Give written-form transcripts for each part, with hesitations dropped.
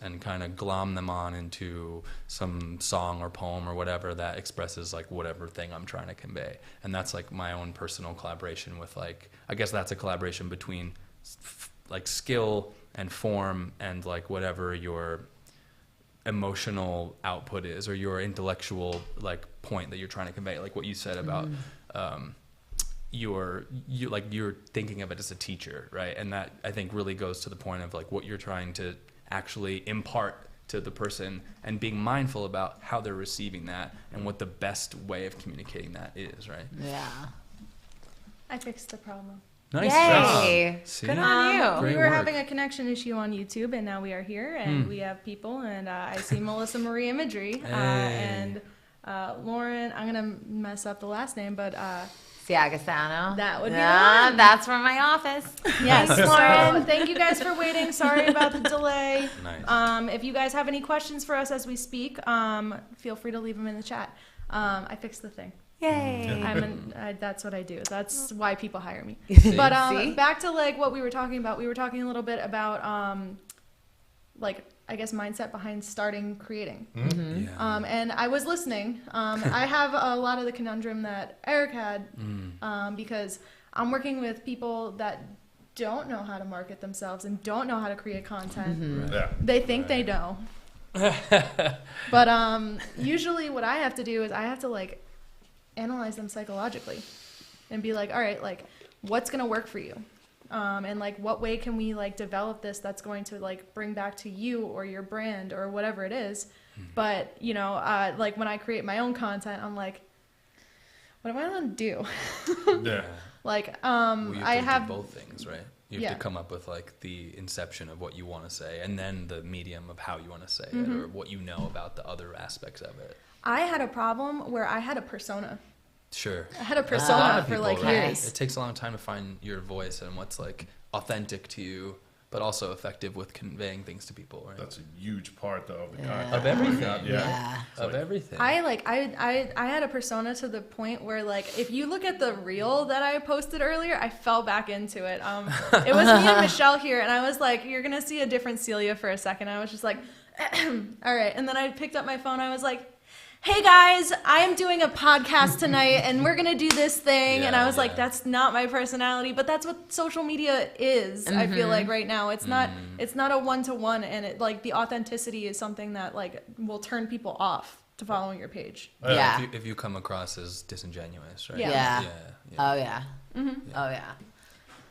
and kind of glom them on into some song or poem or whatever that expresses like whatever thing I'm trying to convey. And that's like my own personal collaboration with like, I guess that's a collaboration between like skill and form and like whatever your emotional output is or your intellectual like point that you're trying to convey, like what you said about you're thinking of it as a teacher, right? And that I think really goes to the point of like what you're trying to actually impart to the person and being mindful about how they're receiving that and what the best way of communicating that is, right? Yeah. I fixed the problem. Nice Yay. job. Good on you. Great We were work. having a connection issue on YouTube, and now we are here, and we have people, and I see Melissa Marie Imagery, and Lauren, I'm going to mess up the last name, but Siagastano. that would be Yeah, Lauren. that's from my office. Yes, Thanks, Lauren. Thank you guys for waiting. Sorry about the delay. Nice. If you guys have any questions for us as we speak, feel free to leave them in the chat. I fixed the thing. Yay. That's what I do. That's why people hire me. See? But See? back to like what we were talking about. We were talking a little bit about like I guess mindset behind starting creating. Yeah. And I was listening. I have a lot of the conundrum that Eric had because I'm working with people that don't know how to market themselves and don't know how to create content. Yeah. They think they know. But usually what I have to do is I have to like analyze them psychologically and be like, all right, like what's going to work for you? And like what way can we like develop this that's going to like bring back to you or your brand or whatever it is. But you know, like when I create my own content, I'm like, what am I going to do? Yeah. Like Well, you I have to have do both things, right? You have to come up with like the inception of what you want to say and then the medium of how you want to say it or what you know about the other aspects of it. I had a problem where I had a persona. Sure. I had a A lot persona of for people, like right? years. It takes a long time to find your voice and what's like authentic to you, but also effective with conveying things to people, right? That's a huge part, though, of the content. Of everything. Yeah. Of everything. I had a persona to the point where like if you look at the reel that I posted earlier, I fell back into it. It was me and Michelle here, and I was like, "You're gonna see a different Celia for a second." I was just like, "All right," and then I picked up my phone. I was like, "Hey guys, I am doing a podcast tonight, and we're gonna do this thing." And I was like, "That's not my personality," but that's what social media is. I feel like right now, it's not a one-to-one, and it like the authenticity is something that like will turn people off to following your page. Yeah. If you come across as disingenuous, right? Yeah. Oh yeah. Oh yeah.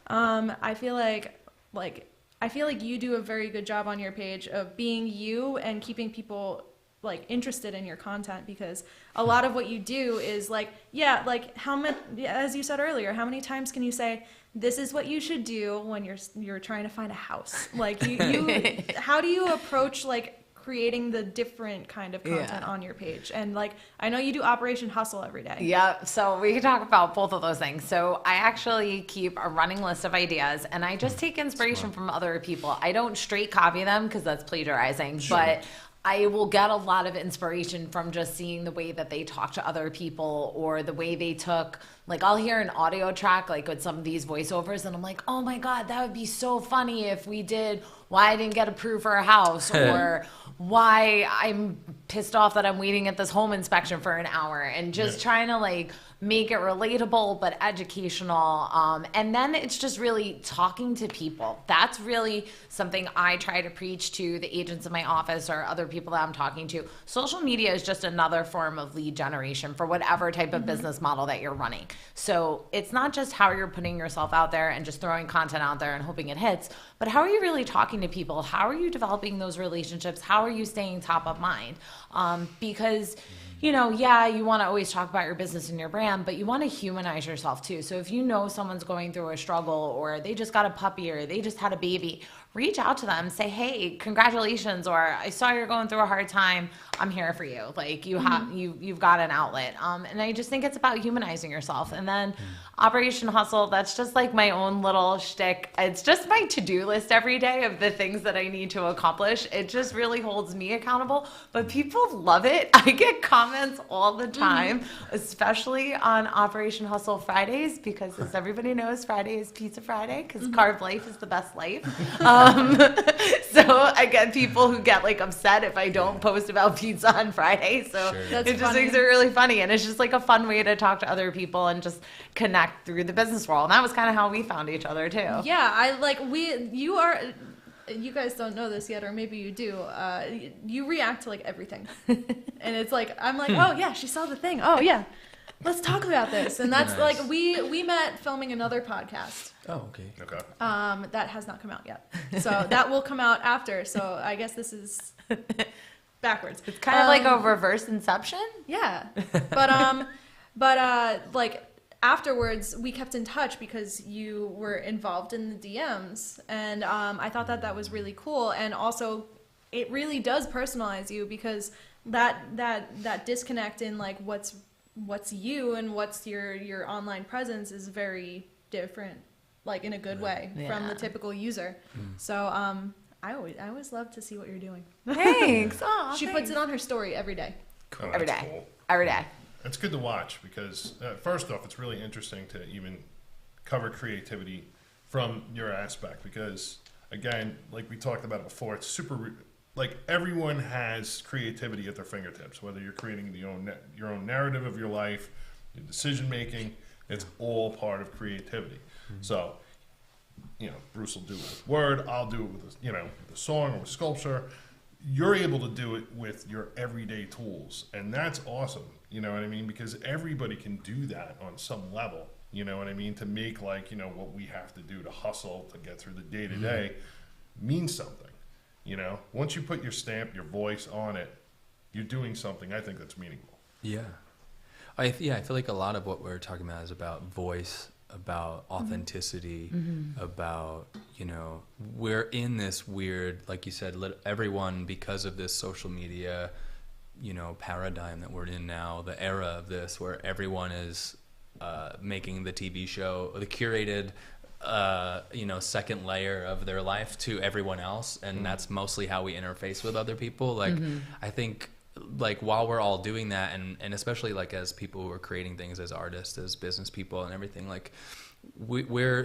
I feel like you do a very good job on your page of being you and keeping people like interested in your content, because a lot of what you do is like, like how many, as you said earlier, how many times can you say this is what you should do when you're trying to find a house? Like you how do you approach like creating the different kind of content on your page? And like I know you do Operation Hustle every day. Yep. So we can talk about both of those things. So I actually keep a running list of ideas, and I just take inspiration from other people. I don't straight copy them because that's plagiarizing, but I will get a lot of inspiration from just seeing the way that they talk to other people, or the way they took, like I'll hear an audio track like with some of these voiceovers and I'm like, oh my God, that would be so funny if we did why I didn't get approved for a house, or why I'm pissed off that I'm waiting at this home inspection for an hour, and just trying to like make it relatable but educational. And then it's just really talking to people. That's really something I try to preach to the agents in my office or other people that I'm talking to. Social media is just another form of lead generation for whatever type of business model that you're running. So it's not just how you're putting yourself out there and just throwing content out there and hoping it hits, but how are you really talking to people? How are you developing those relationships? How are you staying top of mind? Because you know, you want to always talk about your business and your brand, but you want to humanize yourself too. So if you know someone's going through a struggle, or they just got a puppy, or they just had a baby, reach out to them, say, hey, congratulations, or I saw you're going through a hard time. I'm here for you. Like you have, you've got an outlet. And I just think it's about humanizing yourself. And then Operation Hustle, that's just like my own little shtick. It's just my to-do list every day of the things that I need to accomplish. It just really holds me accountable, but people love it. I get comments all the time, especially on Operation Hustle Fridays, because as everybody knows, Friday is Pizza Friday, because carb life is the best life. So I get people who get like upset if I don't post about pizza on Friday. So Sure. That's it just funny. makes it really funny. And it's just like a fun way to talk to other people and just connect through the business world. And that was kind of how we found each other too. Yeah, you guys don't know this yet, or maybe you do. You react to like everything, and it's like I'm like, oh yeah, she saw the thing. Oh yeah, let's talk about this. And that's Nice. like we met filming another podcast. Oh, okay. Okay. That has not come out yet, so that will come out after. So I guess this is backwards. It's kind of like a reverse Inception. Yeah, but like afterwards we kept in touch because you were involved in the DMs, and I thought that was really cool, and also it really does personalize you because that disconnect in like what's you and what's your online presence is very different, like in a good way from Yeah. the typical user. So I always love to see what you're doing. Thanks. Aw, She puts it on her story every day. Oh, every that's day. cool. Every day. It's good to watch because first off, it's really interesting to even cover creativity from your aspect because again, like we talked about it before, it's like everyone has creativity at their fingertips. Whether you're creating your own narrative of your life, your decision making, it's all part of creativity. So, Bruce will do it with word, I'll do it with with a song or with sculpture. You're able to do it with your everyday tools, and that's awesome. You know what I mean? Because everybody can do that on some level. You know what I mean? To make what we have to do to hustle to get through the day to day means something. Once you put your stamp, your voice on it, you're doing something. I think that's meaningful. Yeah. I feel like a lot of what we're talking about is about voice, about authenticity, about, we're in this weird, like you said, everyone, because of this social media, paradigm that we're in now, the era of this, where everyone is making the TV show, the curated, second layer of their life to everyone else. And that's mostly how we interface with other people. Like, I think, like, while we're all doing that, and especially like as people who are creating things as artists, as business people and everything, like we're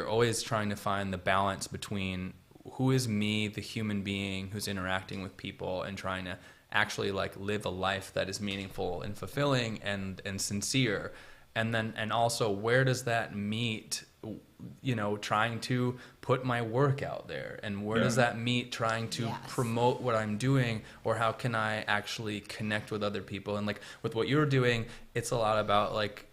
always trying to find the balance between who is me, the human being who's interacting with people and trying to actually like live a life that is meaningful and fulfilling and sincere. And also, where does that meet, trying to put my work out there? And where does that meet trying to promote what I'm doing? Or how can I actually connect with other people? And like with what you're doing, it's a lot about like,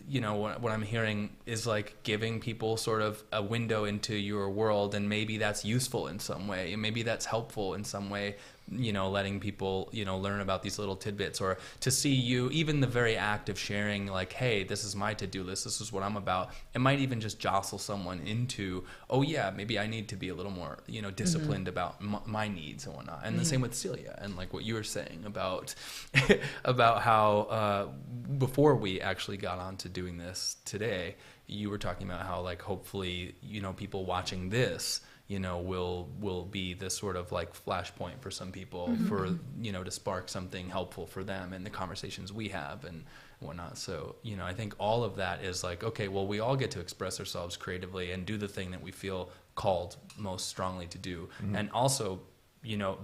what I'm hearing is like giving people sort of a window into your world, and maybe that's useful in some way, and maybe that's helpful in some way, letting people, learn about these little tidbits, or to see you, even the very act of sharing like, hey, this is my to-do list, this is what I'm about. It might even just jostle someone into, oh yeah, maybe I need to be a little more, disciplined about my needs and whatnot. And the same with Celia, and like what you were saying about, about how, before we actually got on to doing this today, you were talking about how like, hopefully, people watching this, will be this sort of like flashpoint for some people for, to spark something helpful for them in the conversations we have and whatnot. So, I think all of that is like, okay, well, we all get to express ourselves creatively and do the thing that we feel called most strongly to do. And also,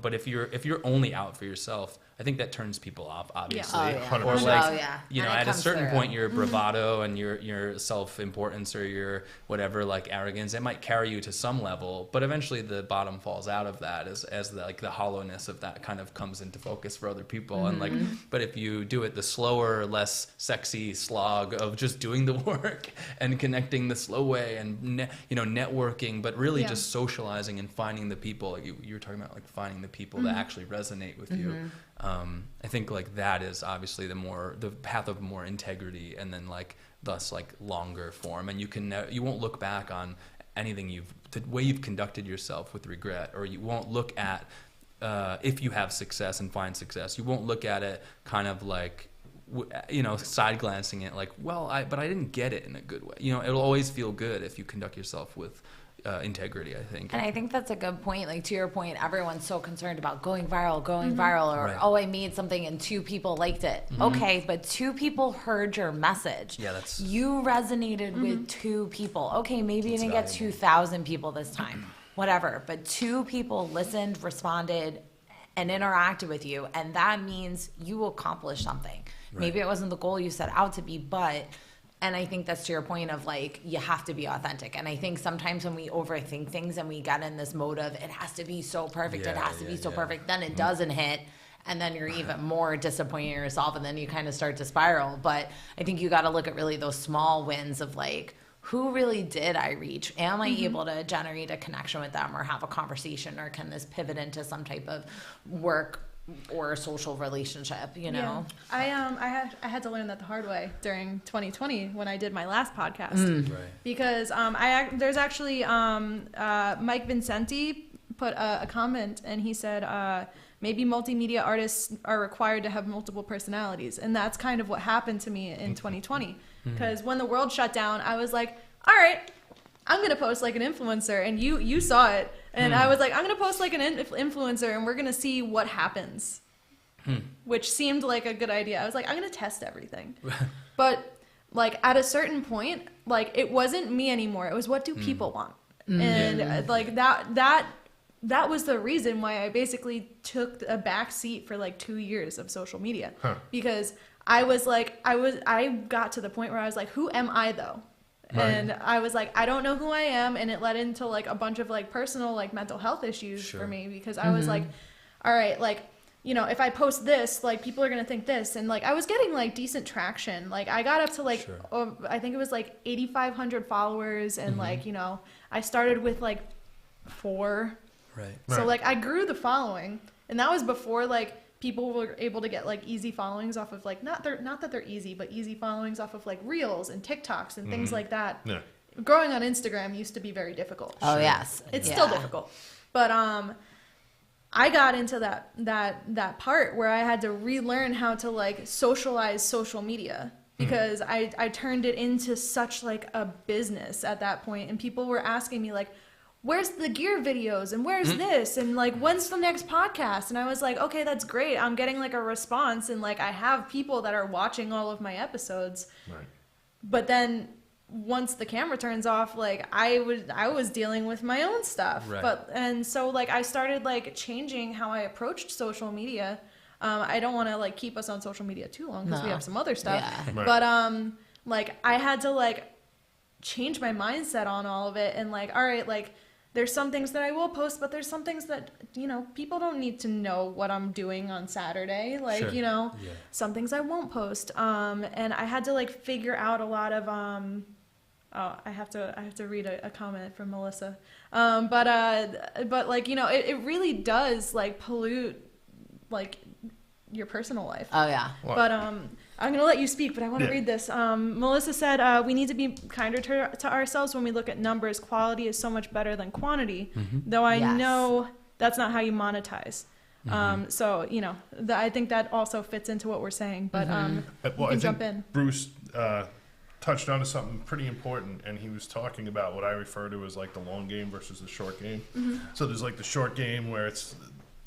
but if you're only out for yourself, I think that turns people off, obviously. Oh, yeah. Or like, Oh, yeah. And it at a comes certain through. point, your bravado and your self-importance or your whatever, like arrogance, it might carry you to some level, but eventually the bottom falls out of that as the hollowness of that kind of comes into focus for other people. And like, but if you do it the slower, less sexy slog of just doing the work and connecting the slow way and networking, but really just socializing and finding the people, like you were talking about, like finding the people that actually resonate with you. I think like that is obviously the path of more integrity, and then like thus like longer form, and you won't look back on anything the way you've conducted yourself with regret, or you won't look at if you have success and find success, you won't look at it kind of like side glancing it like, well, but I didn't get it in a good way. It'll always feel good if you conduct yourself with integrity, I think. And I think that's a good point. Like, to your point, everyone's so concerned about going viral, or, Right. oh, I made something and 2 people liked it. Okay, but 2 people heard your message. Yeah, that's... You resonated with 2 people. Okay, maybe you That's didn't get valuable. 2,000 people this time. Whatever. But 2 people listened, responded, and interacted with you. And that means you accomplished something. Maybe it wasn't the goal you set out to be, but... And I think that's to your point of, like, you have to be authentic. And I think sometimes when we overthink things and we get in this mode of it has to be so perfect, it has to be so perfect, then it doesn't hit. And then you're even more disappointed in yourself. And then you kind of start to spiral. But I think you got to look at really those small wins of, like, who really did I reach? Am I able to generate a connection with them or have a conversation? Or can this pivot into some type of work or a social relationship, you know? Yeah. I had to learn that the hard way during 2020 when I did my last podcast. Right. Because there's actually Mike Vincenti put a comment, and he said maybe multimedia artists are required to have multiple personalities, and that's kind of what happened to me in 2020. Because when the world shut down, I was like, all right, I'm gonna post like an influencer, and you saw it. And I was like, I'm going to post like an influencer and we're going to see what happens, which seemed like a good idea. I was like, I'm going to test everything. But like at a certain point, like it wasn't me anymore. It was what do people want? And like that was the reason why I basically took a back seat for like 2 years of social media, because I was like, I got to the point where I was like, who am I though? Right. And I was like, I don't know who I am. And it led into like a bunch of like personal, like mental health issues for me, because I was like, all right, like, you know, if I post this, like people are going to think this. And like, I was getting like decent traction. Like I got up to like, I think it was like 8,500 followers. And like, you know, I started with like 4. Right. So like I grew the following, and that was before like people were able to get like easy followings off of like not that they're easy, but easy followings off of like Reels and TikToks and things like that. Yeah. Growing on Instagram used to be very difficult. Oh, yes. It's still difficult. But I got into that part where I had to relearn how to like socialize social media, because I turned it into such like a business at that point, and people were asking me like, where's the gear videos and where's this and like when's the next podcast? And I was like, okay, that's great, I'm getting like a response, and like I have people that are watching all of my episodes. Right. But then once the camera turns off, like I was dealing with my own stuff. Right. And so like I started like changing how I approached social media. I don't want to like keep us on social media too long because we have some other stuff. Yeah. Right. But like I had to like change my mindset on all of it, and like, all right, like there's some things that I will post, but there's some things that, you know, people don't need to know what I'm doing on Saturday. Like, you know, some things I won't post. And I had to like figure out a lot of, I have to read a comment from Melissa. But like, you know, it really does like pollute like your personal life. Oh, yeah. What? But I'm going to let you speak, but I want to read this. Melissa said, we need to be kinder to ourselves when we look at numbers. Quality is so much better than quantity, though I know that's not how you monetize. So, you know, I think that also fits into what we're saying, but you can jump in. Bruce touched on something pretty important, and he was talking about what I refer to as like the long game versus the short game. So there's like the short game where it's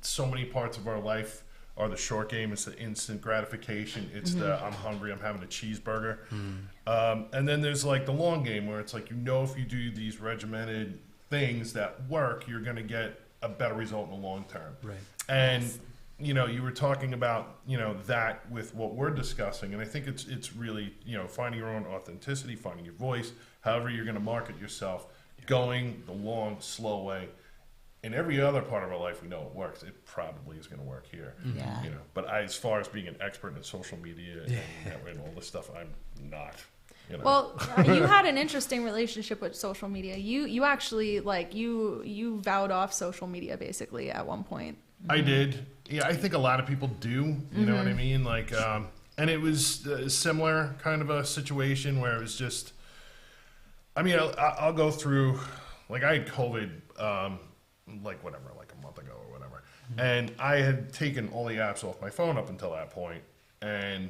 so many parts of our life are the short game. It's the instant gratification. It's the I'm hungry, I'm having a cheeseburger. And then there's like the long game where it's like, you know, if you do these regimented things that work, you're going to get a better result in the long term. Right. And you know, you were talking about, you know, that with what we're discussing, and I think it's really, you know, finding your own authenticity, finding your voice, however you're going to market yourself, going the long, slow way. In every other part of our life, we know it works. It probably is going to work here. Yeah. You know, but as far as being an expert in social media and all this stuff, I'm not. You know. Well, you had an interesting relationship with social media. You actually like you vowed off social media basically at one point. I did. Yeah, I think a lot of people do. You know what I mean? Like, and it was a similar kind of a situation where it was just. I mean, I'll go through. Like, I had COVID. Like a month ago or whatever. And I had taken all the apps off my phone up until that point. And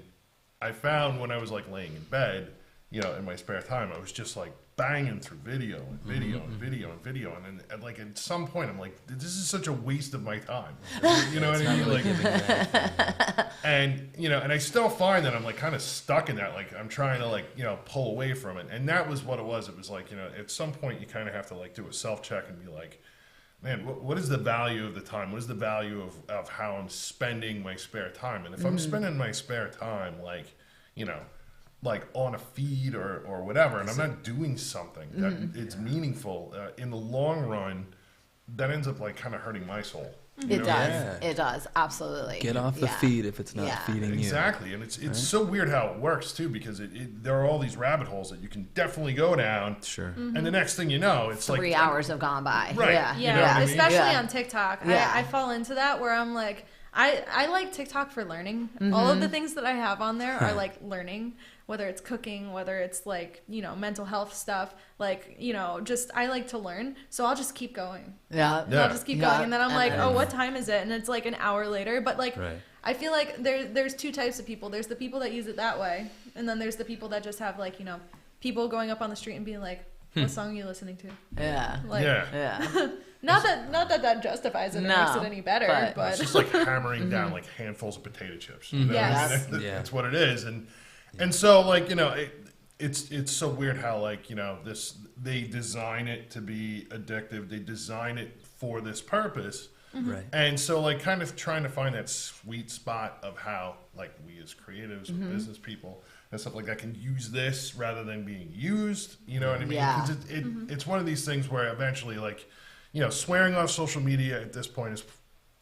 I found when I was like laying in bed, you know, in my spare time, I was just like banging through video and video and video and video, and then like at some point I'm like, this is such a waste of my time. You know what I mean? Like, and you know, and I still find that I'm like kind of stuck in that. Like I'm trying to like, you know, pull away from it, and that was what it was. It was like, you know, at some point you kind of have to like do a self check and be like, man, what is the value of the time? What is the value of how I'm spending my spare time? And if I'm spending my spare time, like, you know, like on a feed or whatever, and I'm not doing something that it's meaningful in the long run, that ends up like kind of hurting my soul. It does. It does. Absolutely. Get off the feed if it's not feeding you. Exactly. And it's so weird how it works too, because there are all these rabbit holes that you can definitely go down. Sure. And the next thing you know, it's 3 like hours have gone by. Right. Yeah. Yeah, You know what I mean? especially on TikTok. Yeah. I fall into that where I'm like, I like TikTok for learning. All of the things that I have on there are like learning, whether it's cooking, whether it's like, you know, mental health stuff, like, you know, just I like to learn. So I'll just keep going. Yeah. And I'll just keep going. And then I'm like, And oh, what time is it? And it's like an hour later. But like, Right. I feel like there's two types of people. There's the people that use it that way. And then there's the people that just have like, you know, people going up on the street and being like, what song are you listening to? Yeah. Like, Yeah. not that justifies it or No, makes it any better, but it's just like hammering down like handfuls of potato chips. You know what I Yes. mean? Yeah. That's what it is. And so like, you know, it's so weird how like, you know, they design it to be addictive. They design it for this purpose. Right. And so like kind of trying to find that sweet spot of how like we as creatives or business people and stuff like that can use this rather than being used, you know what I mean? Yeah. 'Cause it's one of these things where eventually like, you know, swearing on social media at this point is,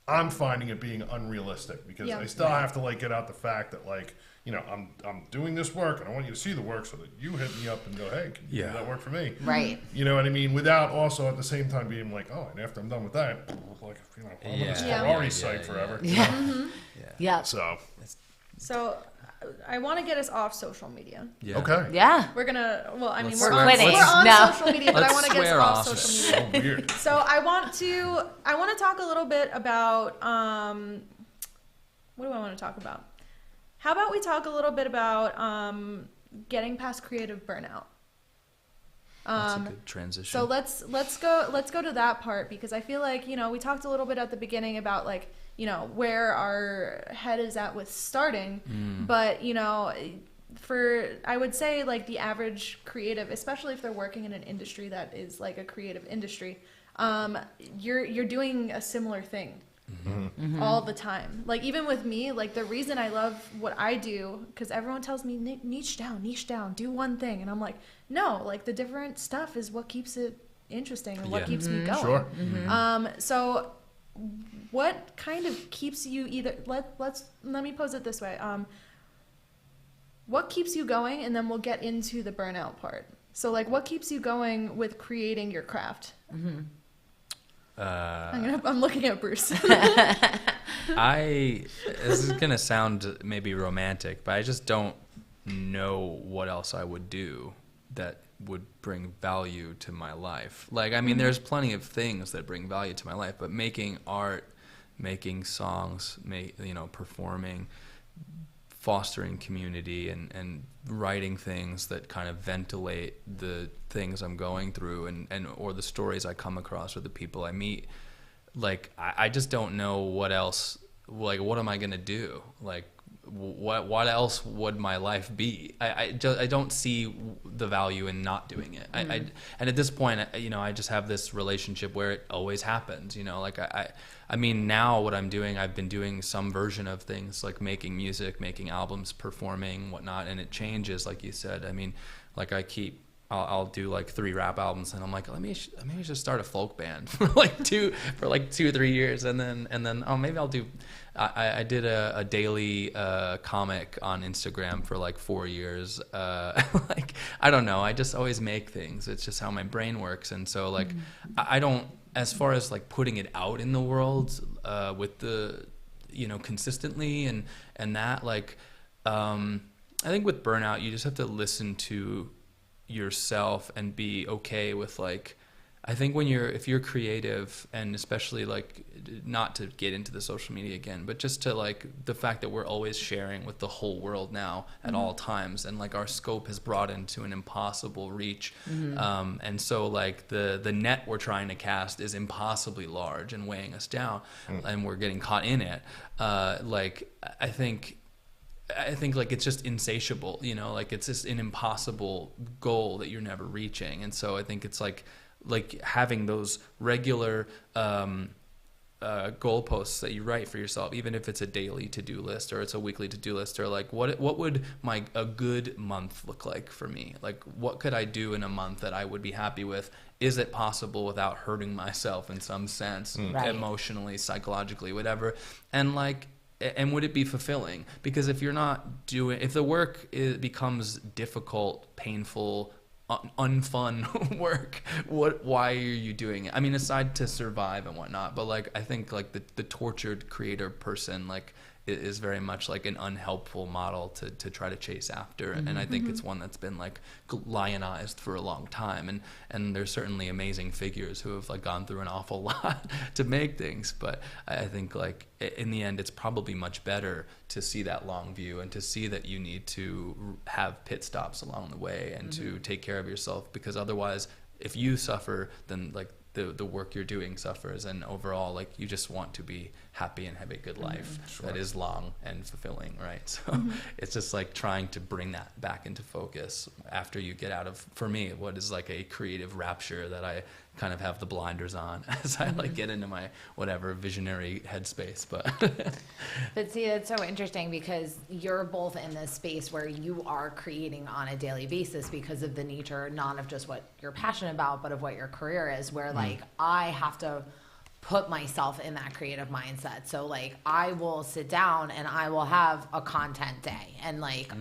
I'm finding it being unrealistic because Yeah. I still have to like get out the fact that like, you know, I'm doing this work and I want you to see the work so that you hit me up and go, hey, can you do that work for me? Right. You know what I mean? Without also at the same time being like, oh, and after I'm done with that, like, you know, I'm on this Ferrari site forever. you know? Yeah. So, so I want to get us off social media. Yeah. okay. Yeah. We're gonna, well, I mean, Let's we're swear- on, quitting. we're on No. social media, but I Let's want to get us swear off off social it. media. So weird. So I want to talk a little bit about, what do I want to talk about? How about we talk a little bit about getting past creative burnout? That's a good transition. So let's go to that part, because I feel like, you know, we talked a little bit at the beginning about like, you know, where our head is at with starting, but you know, I would say like the average creative, especially if they're working in an industry that is like a creative industry, you're doing a similar thing. All the time. Like even with me, like the reason I love what I do, because everyone tells me niche down, do one thing, and I'm like, no, like the different stuff is what keeps it interesting and what keeps me going. Sure. So what kind of keeps you either, let me pose it this way, what keeps you going, and then we'll get into the burnout part. So like what keeps you going with creating your craft? I'm looking at Bruce. This is gonna sound maybe romantic, but I just don't know what else I would do that would bring value to my life. Like, I mean, there's plenty of things that bring value to my life, but making art, making songs, performing, fostering community, and writing things that kind of ventilate the things I'm going through and or the stories I come across or the people I meet. Like, I just don't know what else, like, what am I going to do? Like, what else would my life be? I don't see the value in not doing it. And at this point, I just have this relationship where it always happens, like I mean, now what I'm doing, I've been doing some version of things like making music, making albums, performing, whatnot, and it changes, like you said. I mean, like I'll do like 3 rap albums, and I'm like, let me just start a folk band for like 2 or 3 years, and then oh, maybe I'll do. I did a daily comic on Instagram for like 4 years. Like, I don't know. I just always make things. It's just how my brain works, and so like I don't. As far as like putting it out in the world with the consistently and that, like I think with burnout you just have to listen to yourself and be okay with like I think if you're creative, and especially like, not to get into the social media again, but just to like the fact that we're always sharing with the whole world now at all times, and like our scope has broadened to an impossible reach. And so like the net we're trying to cast is impossibly large and weighing us down, and we're getting caught in it. Like I think like it's just insatiable, you know, like it's just an impossible goal that you're never reaching. And so I think it's like having those regular goalposts that you write for yourself, even if it's a daily to-do list or it's a weekly to-do list, or like what would a good month look like for me? Like what could I do in a month that I would be happy with? Is it possible without hurting myself in some sense, emotionally, psychologically, whatever? And like, and would it be fulfilling? Because if you're not if the work becomes difficult, painful, unfun work, why are you doing it? I mean, aside to survive and whatnot, but like I think like the tortured creator person like is very much like an unhelpful model to try to chase after. And I think it's one that's been like lionized for a long time, and there's certainly amazing figures who have like gone through an awful lot to make things, but I think like in the end it's probably much better to see that long view and to see that you need to have pit stops along the way and to take care of yourself, because otherwise if you suffer, then like the work you're doing suffers, and overall like you just want to be happy and have a good life that is long and fulfilling, right? So it's just like trying to bring that back into focus after you get out of, for me, what is like a creative rapture that I kind of have the blinders on as I like get into my whatever visionary headspace. But see, it's so interesting because you're both in this space where you are creating on a daily basis because of the nature, not of just what you're passionate about, but of what your career is, where like I have to put myself in that creative mindset. So like I will sit down and I will have a content day, and like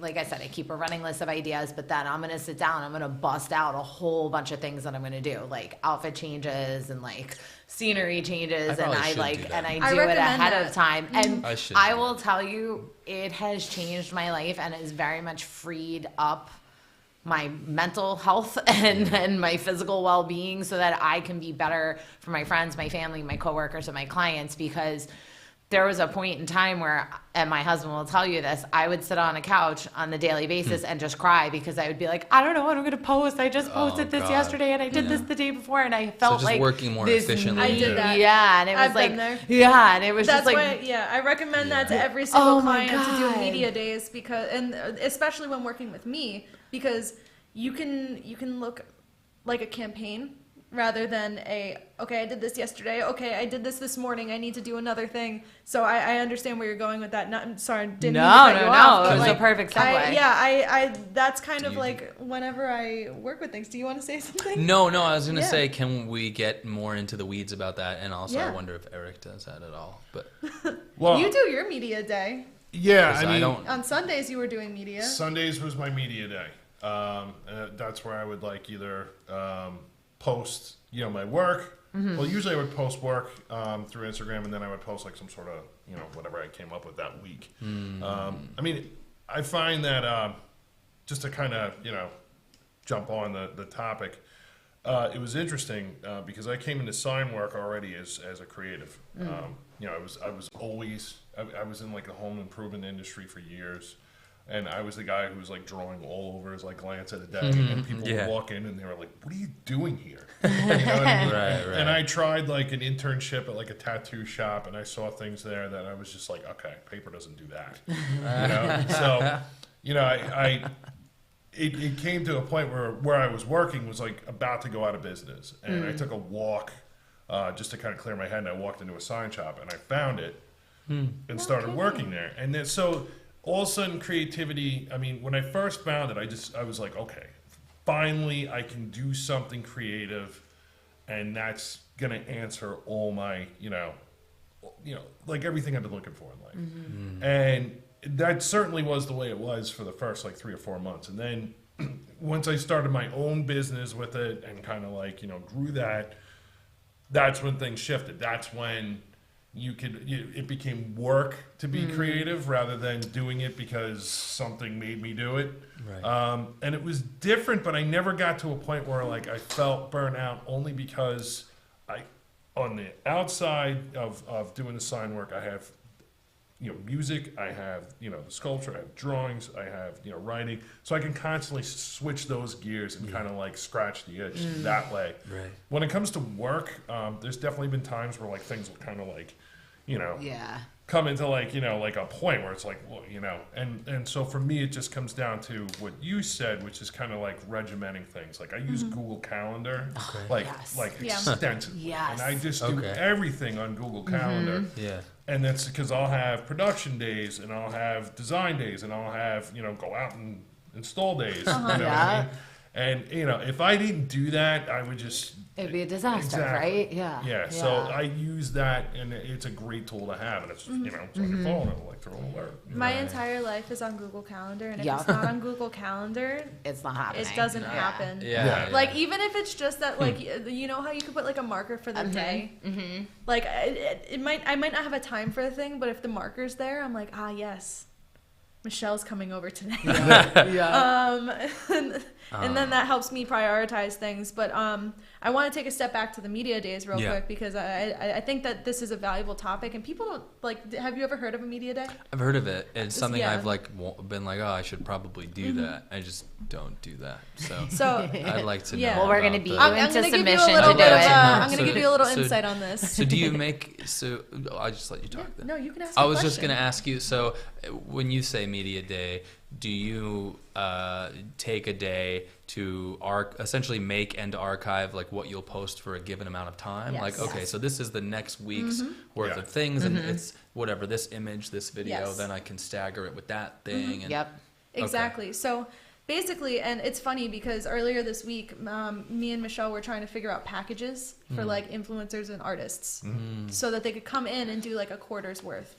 like I said, I keep a running list of ideas, but then I'm going to sit down, I'm going to bust out a whole bunch of things that I'm going to do, like outfit changes and like scenery changes, and I do it ahead of time. And I will tell you, it has changed my life, and it has very much freed up my mental health and my physical well-being so that I can be better for my friends, my family, my coworkers, and my clients. Because there was a point in time where, and my husband will tell you this, I would sit on a couch on the daily basis and just cry because I would be like, I don't know what I'm going to post. I just posted this yesterday, and I did this the day before, and I felt so just like working more efficiently. I did that. Yeah, and it was I've like, been there. yeah, and it was That's just like, why, I recommend that to every single client to do God. media days, because, and especially when working with me, because you can look like a campaign rather than okay, I did this yesterday. Okay, I did this morning. I need to do another thing. So I understand where you're going with that. Not, sorry, didn't mean to cut you off, it was like, a perfect segue. I that's kind of like whenever I work with things. Do you want to say something? No, I was going to say, can we get more into the weeds about that? And also I Yeah. wonder if Eric does that at all. But Well, You do your media day. yeah, 'cause I mean, On Sundays you were doing media. Sundays was my media day. And that's where I would like either post, my work. Well, usually I would post work through Instagram, and then I would post like some sort of, whatever I came up with that week. I mean, I find that just to kind of, jump on the topic, it was interesting because I came into sign work already as a creative. I was always I was in like the home improvement industry for years. And I was the guy who was like drawing all over his like glance at a day, and people would walk in and they were like, "What are you doing here?" You know what I mean? Right. And I tried like an internship at like a tattoo shop, and I saw things there that I was just like, "Okay, paper doesn't do that." So, it came to a point where I was working was like about to go out of business, and I took a walk just to kind of clear my head, and I walked into a sign shop, and I found it and started working there, and then so. All of a sudden, creativity, I mean, when I first found it, I was like, okay, finally I can do something creative, and that's going to answer all my, like everything I've been looking for in life. And that certainly was the way it was for the first like 3 or 4 months. And then once I started my own business with it and kind of like, grew that, that's when things shifted. That's when it became work to be creative rather than doing it because something made me do it. Right. And it was different, but I never got to a point where like I felt burnout only because on the outside of doing the sign work, I have, music, I have, the sculpture, I have drawings, I have, writing. So I can constantly switch those gears and kind of like scratch the itch that way. Right. When it comes to work, there's definitely been times where like things will kind of like, come into like, like a point where it's like, well, and so for me, it just comes down to what you said, which is kind of like regimenting things. Like I use Google Calendar, like extensively. Yes. And I just do everything on Google Calendar. Yeah. And that's because I'll have production days and I'll have design days and I'll have, go out and install days. You know what I mean? And, if I didn't do that, I would just... It'd be a disaster, right? Yeah. So I use that, and it's a great tool to have. And it's, it's on your phone. It'll like throw an alert. My entire life is on Google Calendar, and if it's not on Google Calendar, it's not happening. It doesn't happen. Yeah. Like even if it's just that, like you know how you could put like a marker for the day. Like I might not have a time for the thing, but if the marker's there, I'm like, yes, Michelle's coming over today. And then that helps me prioritize things. But I want to take a step back to the media days real quick because I think that this is a valuable topic and people don't like. Have you ever heard of a media day? I've heard of it. It's something I've like been like, I should probably do that. I just don't do that. So I'd like to know. Well, we're going to be I'm into going to give you submission a little to do bit of, it. I'm going to give you a little insight on this. So do you make? So I'll just let you talk. Then. No, you can ask. I was just going to ask you. So when you say media day, do you take a day to essentially make and archive like what you'll post for a given amount of time? Yes. Like, okay, so this is the next week's worth of things, and it's whatever, this image, this video, then I can stagger it with that thing. And, Exactly. So basically, and it's funny because earlier this week, me and Michelle were trying to figure out packages for like influencers and artists so that they could come in and do like a quarter's worth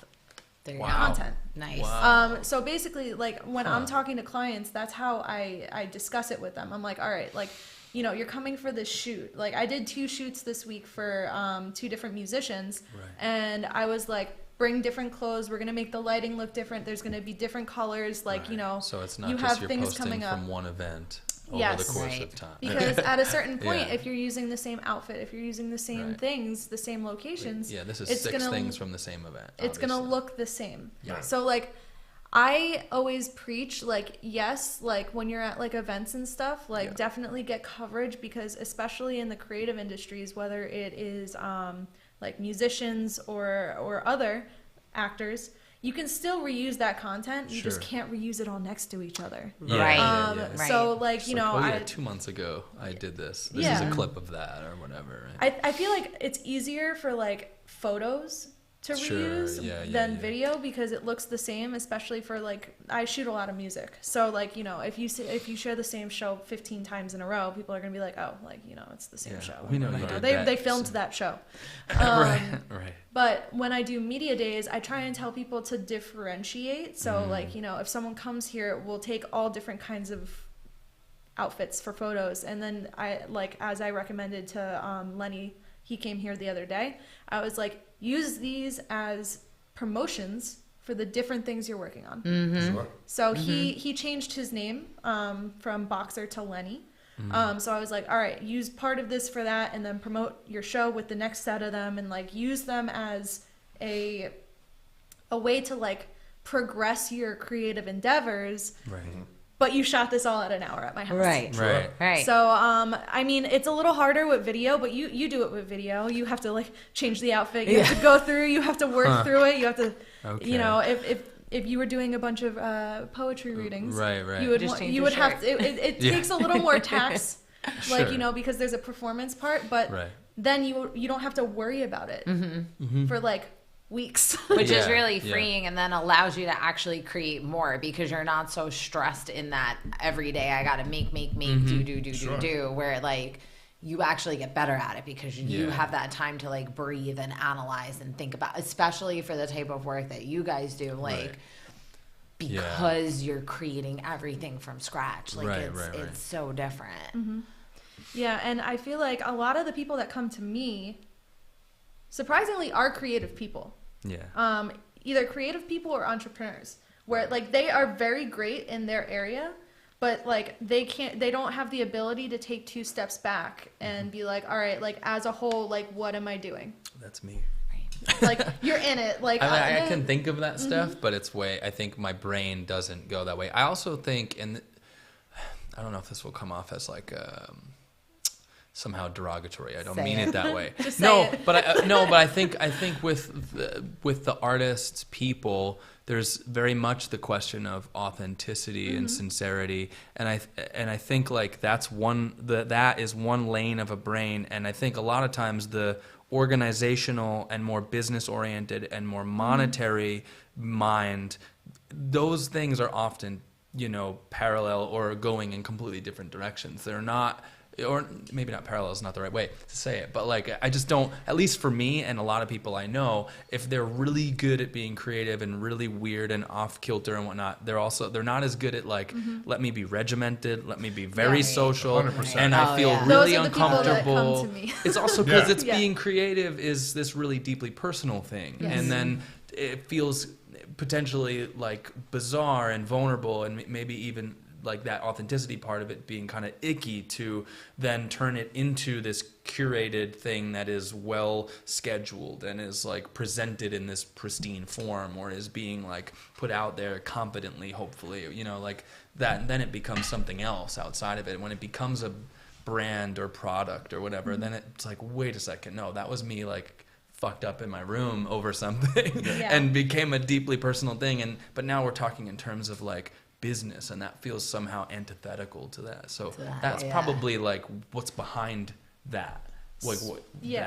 content. Nice. Wow. So basically, like when I'm talking to clients, that's how I discuss it with them. I'm like, all right, like, you're coming for this shoot. Like I did 2 shoots this week for 2 different musicians, and I was like, bring different clothes. We're gonna make the lighting look different. There's gonna be different colors. Like so it's not you just have you're things posting coming up from one event over the course of time. Because at a certain point, if you're using the same outfit, if you're using the same things, the same locations, this is 6 things from the same event. It's gonna look the same. Yeah. So like, I always preach like, yes, like when you're at like events and stuff, like definitely get coverage because especially in the creative industries, whether it is like musicians or other actors, you can still reuse that content. You just can't reuse it all next to each other. So like, just like, 2 months ago I did this. This is a clip of that or whatever. Right? I feel like it's easier for like photos to reuse than video because it looks the same, especially for like I shoot a lot of music. So like, if you share the same show 15 times in a row, people are going to be like, oh, like, it's the same show. We know you did they filmed that show. Right. But when I do media days, I try and tell people to differentiate. So like, if someone comes here, we'll take all different kinds of outfits for photos. And then as I recommended to Lenny, he came here the other day, I was like, use these as promotions for the different things you're working on. Sure. So he changed his name from Boxer to Lenny. So I was like, all right, use part of this for that and then promote your show with the next set of them and like use them as a way to like progress your creative endeavors. Right. But you shot this all at an hour at my house. Right. So, I mean, it's a little harder with video, but you do it with video. You have to like change the outfit. You have to go through. You have to work through it. You have to, if you were doing a bunch of poetry readings, you would have to. It takes a little more tax, like because there's a performance part, but then you don't have to worry about it for like weeks. Which is really freeing and then allows you to actually create more because you're not so stressed in that every day I gotta make, do, where like you actually get better at it because you have that time to like breathe and analyze and think about, especially for the type of work that you guys do, like because you're creating everything from scratch. Like it's so different. Yeah, and I feel like a lot of the people that come to me surprisingly are creative people. Yeah. Either creative people or entrepreneurs, where like they are very great in their area, but like they don't have the ability to take 2 steps back and be like, all right, like as a whole, like what am I doing? That's me. Like you're in it. Like I can think of that stuff, but I think my brain doesn't go that way. I also think, and I don't know if this will come off as like somehow derogatory. I don't mean it that way. Just say it. But I think with the artists, people, there's very much the question of authenticity and sincerity, and I think like that is one lane of a brain, and I think a lot of times the organizational and more business oriented and more monetary mind, those things are often, parallel or going in completely different directions. They're not, or maybe not parallel is not the right way to say it, but like I just don't, at least for me and a lot of people I know, if they're really good at being creative and really weird and off kilter and whatnot, they're not as good at like, let me be regimented, let me be very social, 100%. and I feel really Those are the people that uncomfortable. come to me. It's also because Yeah. it's being creative is this really deeply personal thing, and then it feels potentially like bizarre and vulnerable, and maybe even like that authenticity part of it being kind of icky to then turn it into this curated thing that is well scheduled and is like presented in this pristine form, or is being like put out there confidently, hopefully, like that. And then it becomes something else outside of it. When it becomes a brand or product or whatever, then it's like, wait a second, no, that was me like fucked up in my room over something and became a deeply personal thing. But now we're talking in terms of like business, and that feels somehow antithetical to that. So that's probably like what's behind that. Like what?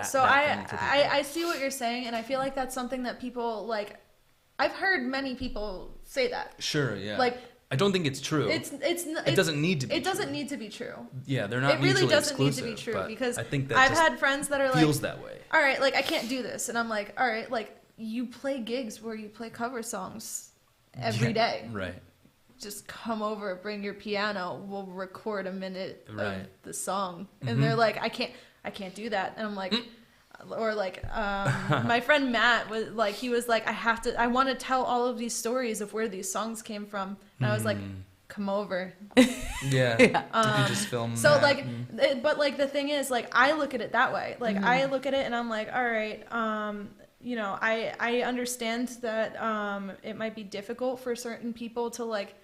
So I see what you're saying, and I feel like that's something that people like. I've heard many people say that. Sure. Yeah. Like, I don't think it's true. It doesn't need to be. It doesn't need to be true. Yeah, they're not. It really mutually doesn't exclusive, need to be true, but because I think that I've just had friends that are feels like, that way. all right, like I can't do this, and I'm like, all right, like you play gigs where you play cover songs every day. Right. Just come over, bring your piano, we'll record a minute of the song. And they're like, I can't do that. And I'm like, or like, my friend Matt was like, I want to tell all of these stories of where these songs came from. And I was like, come over. Yeah. You can just film So that. like, but like the thing is, like, I look at it that way. Like I look at it and I'm like, all right, I understand that it might be difficult for certain people to like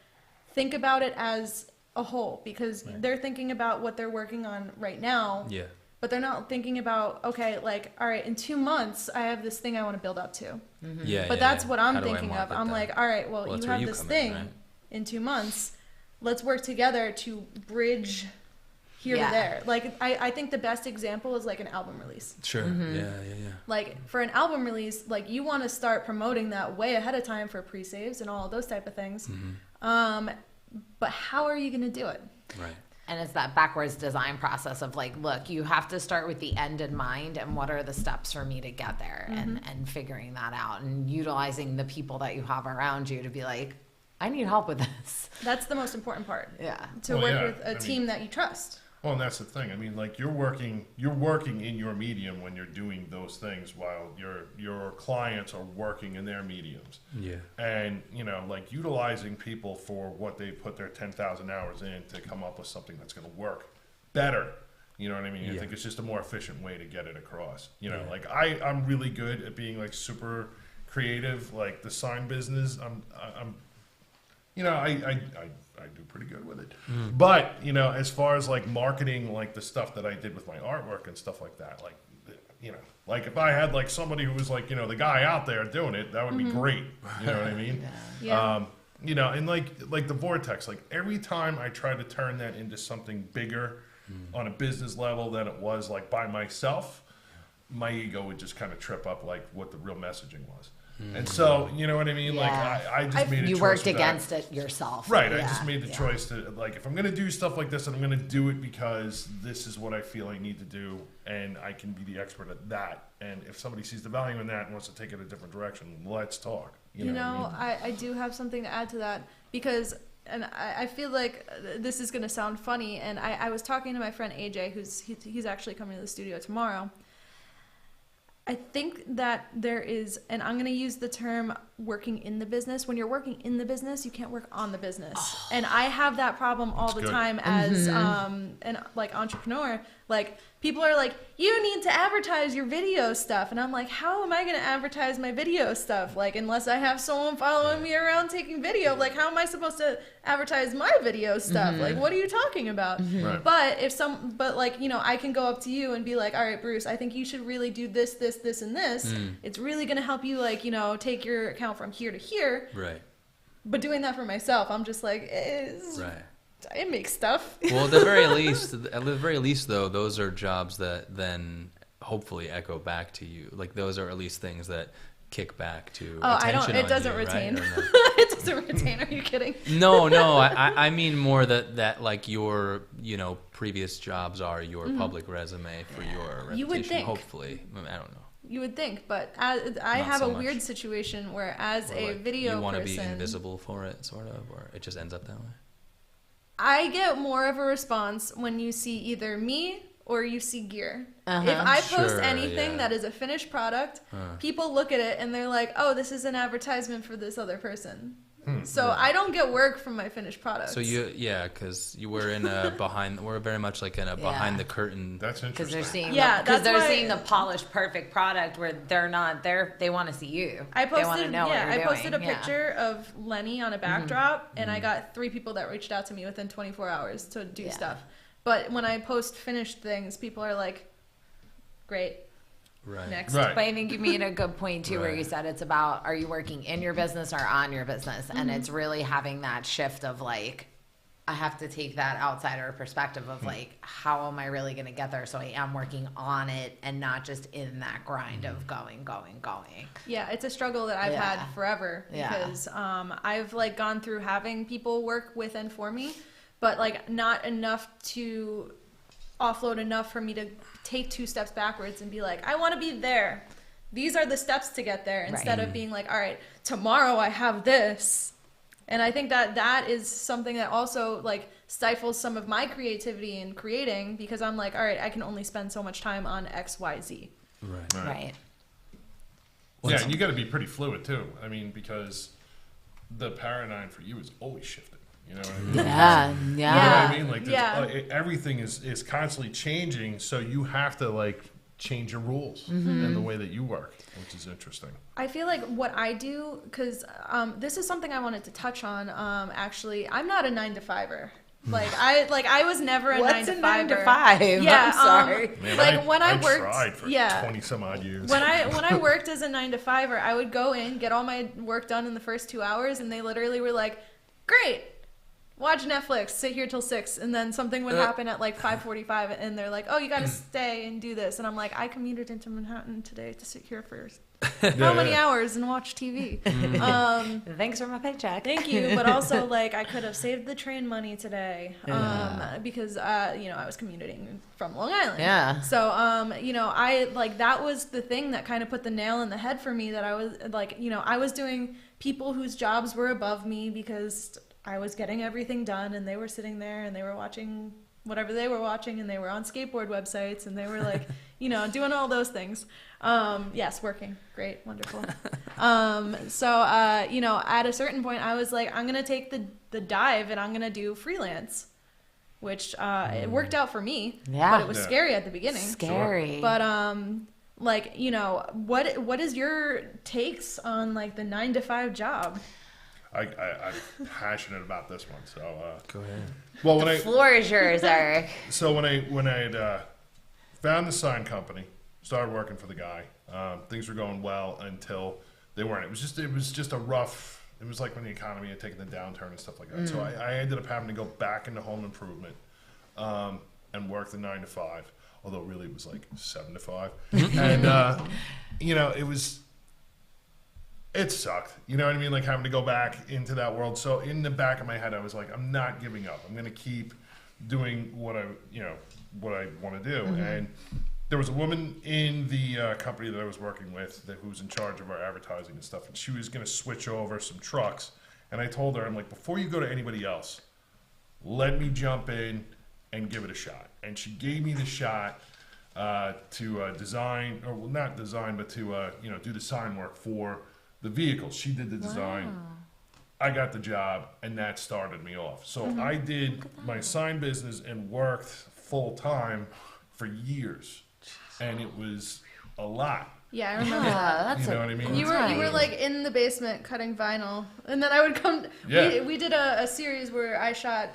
think about it as a whole, because they're thinking about what they're working on right now. Yeah. But they're not thinking about, okay, like, all right, in 2 months, I have this thing I want to build up to. Yeah. But that's what I'm How do I thinking of. market I'm that? like, all right, well, that's you where have you this come thing in, right? in 2 months. Let's work together to bridge here to there. Like, I think the best example is like an album release. Sure. Yeah. Like for an album release, like you want to start promoting that way ahead of time for pre-saves and all of those type of things. But how are you going to do it? Right. And it's that backwards design process of like, look, you have to start with the end in mind, and what are the steps for me to get there, and figuring that out, and utilizing the people that you have around you to be like, I need help with this. That's the most important part. Yeah. To work with a team that you trust. Well, and that's the thing. I mean, like you're working in your medium when you're doing those things, while your clients are working in their mediums. Yeah. And like utilizing people for what they put their 10,000 hours in to come up with something that's going to work better. You know what I mean? I think it's just a more efficient way to get it across. Like I'm really good at being like super creative, like the sign business. I do pretty good with it. But, as far as like marketing, like the stuff that I did with my artwork and stuff like that, like, like if I had like somebody who was like, the guy out there doing it, that would be great. You know what I mean? Yeah. And like the Vortex, like every time I try to turn that into something bigger on a business level than it was like by myself, my ego would just kind of trip up like what the real messaging was. And so, you know what I mean? Yeah. Like I just made a choice. You worked with that. against it yourself. Right. I Yeah. just made the choice to like, if I'm going to do stuff like this, and I'm going to do it because this is what I feel I need to do, and I can be the expert at that. And if somebody sees the value in that and wants to take it a different direction, let's talk. You know what I mean? I do have something to add to that, because, and I feel like this is going to sound funny, and I was talking to my friend AJ, he's actually coming to the studio tomorrow. I think that there is, and I'm going to use the term working in the business. When you're working in the business, you can't work on the business. And I have that problem all the time as an like entrepreneur. Like people are like, you need to advertise your video stuff. And I'm like, how am I going to advertise my video stuff? Like, unless I have someone following me around taking video, like how am I supposed to advertise my video stuff? Like, what are you talking about? Right. But like, you know, I can go up to you and be like, all right, Bruce, I think you should really do this, this, this, and this. It's really going to help you, like, you know, take your account from here to here. Right. But doing that for myself, I'm just like, I make stuff. Well, at the very least, though, those are jobs that then hopefully echo back to you. Like those are at least things that kick back to attention It on doesn't you, retain. Right? No? It doesn't retain. Are you kidding? No. I mean more that like your, you know, previous jobs are your public resume for your reputation. You would think. Hopefully, I don't know. You would think, but I have a weird situation where as a Like, video you want to be person, invisible for it, sort of, or it just ends up that way. I get more of a response when you see either me or you see gear. If I post Sure, anything that is a finished product, people look at it and they're like, oh, this is an advertisement for this other person. So I don't get work from my finished products. So because you were in a we're very much like in a behind the curtain. That's Because interesting. they're seeing the polished, perfect product where they're not there. They want to see you. They want to know what you're doing. I posted a picture of Lenny on a backdrop, and I got 3 people that reached out to me within 24 hours to do stuff. But when I post finished things, people are like, great. Right. Next. Right. But I think you made a good point too, where you said it's about, are you working in your business or on your business? And it's really having that shift of like, I have to take that outsider perspective of like, how am I really going to get there? So I am working on it and not just in that grind of going. Yeah, it's a struggle that I've had forever because I've like gone through having people work with and for me, but like not enough to offload enough for me to take 2 steps backwards and be like, I want to be there. These are the steps to get there, instead of being like, all right, tomorrow I have this. And I think that is something that also like stifles some of my creativity in creating, because I'm like, all right, I can only spend so much time on X, Y, Z. Right. Yeah, and you got to be pretty fluid too. I mean, because the paradigm for you is always shifting. You know what I mean? Yeah. You know what I mean? Like, everything is constantly changing, so you have to like change your rules and the way that you work, which is interesting. I feel like what I do, because this is something I wanted to touch on. Actually, I'm not a 9-to-5er. I was never a 9-to-5er. What's a 9 to 5? Yeah, I'm sorry. Man, like when I worked, tried for 20 some odd years. When I worked as a 9-to-5er, I would go in, get all my work done in the first 2 hours, and they literally were like, "Great, watch Netflix, sit here till 6," and then something would happen at like 5:45, and they're like, "Oh, you got to stay and do this," and I'm like, "I commuted into Manhattan today to sit here first." How many hours and watch TV? Thanks for my paycheck. Thank you, but also like I could have saved the train money today because you know, I was commuting from Long Island. Yeah. So you know, I like that was the thing that kind of put the nail in the head for me, that I was like, you know, I was doing people whose jobs were above me because I was getting everything done, and they were sitting there and they were watching whatever they were watching, and they were on skateboard websites, and they were like, you know, doing all those things. Yes, working. Great. Wonderful. So, you know, at a certain point I was like, I'm going to take the dive and I'm going to do freelance, which, it worked out for me, but it was scary at the beginning. Scary. But, like, you know, what is your takes on like the 9-to-5 job? I'm passionate about this one, so Go ahead. well, The floor is yours, Eric. So when I had found the sign company, started working for the guy, things were going well until they weren't. It was just a rough. It was like when the economy had taken the downturn and stuff like that. So I ended up having to go back into home improvement and work the 9-to-5. Although really it was like 7 to 5, and you know, it sucked. You know what I mean? Like having to go back into that world. So in the back of my head, I was like, I'm not giving up. I'm going to keep doing what I want to do. And there was a woman in the company that I was working with who was in charge of our advertising and stuff. And she was going to switch over some trucks. And I told her, I'm like, before you go to anybody else, let me jump in and give it a shot. And she gave me the shot. to design, or well, not design, but to do the sign work for the vehicles. She did the design. Wow. I got the job, and that started me off. So I did my sign business and worked full time for years, and it was a lot. Yeah, I remember. Yeah, that's You know what I mean? You were like in the basement cutting vinyl, and then I would come. Yeah. We did a series where I shot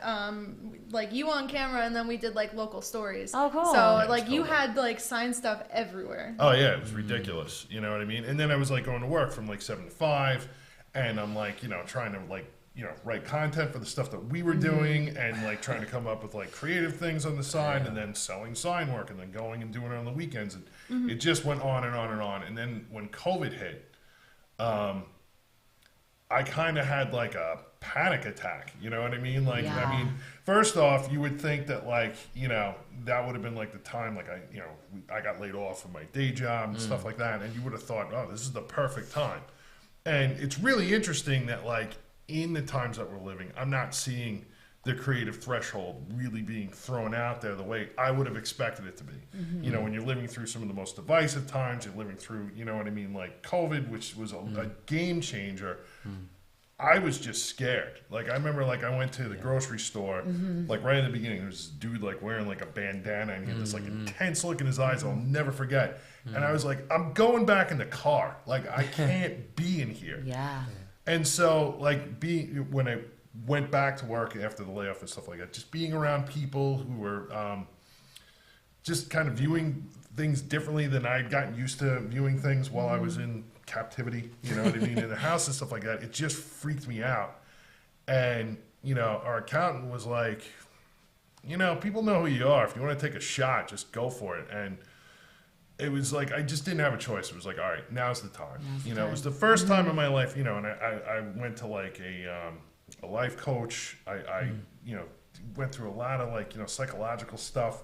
like you on camera, and then we did like local stories. Oh, cool. So Yeah, like it's you cool. had like sign stuff everywhere. Oh yeah, it was ridiculous. You know what I mean? And then I was like going to work from like 7 to 5, and I'm like trying to like write content for the stuff that we were doing, and like trying to come up with like creative things on the side, and then selling sign work, and then going and doing it on the weekends, and it just went on and on and on. And then when COVID hit, I kind of had like a panic attack. You know what I mean? Like, Yeah. I mean, first off, you would think that like, that would have been like the time, like I got laid off from my day job and stuff like that. And you would have thought, oh, this is the perfect time. And it's really interesting that like in the times that we're living, I'm not seeing the creative threshold really being thrown out there the way I would have expected it to be. When you're living through some of the most divisive times, you're living through, like COVID, which was a game changer. I was just scared. Like I remember, like I went to the grocery store, like right in the beginning. There was this dude like wearing like a bandana, and he had this like intense look in his eyes I'll never forget. And I was like, I'm going back in the car. Like I can't be in here. Yeah. And so, like, when I went back to work after the layoff and stuff like that, just being around people who were just kind of viewing things differently than I'd gotten used to viewing things while I was in captivity, you know what I mean, in the house and stuff like that, it just freaked me out. And, our accountant was like, people know who you are. If you want to take a shot, just go for it. And it was like I just didn't have a choice. It was like, all right, now's the time. It was the first time in my life, and I went to like a life coach. I went through a lot of like psychological stuff,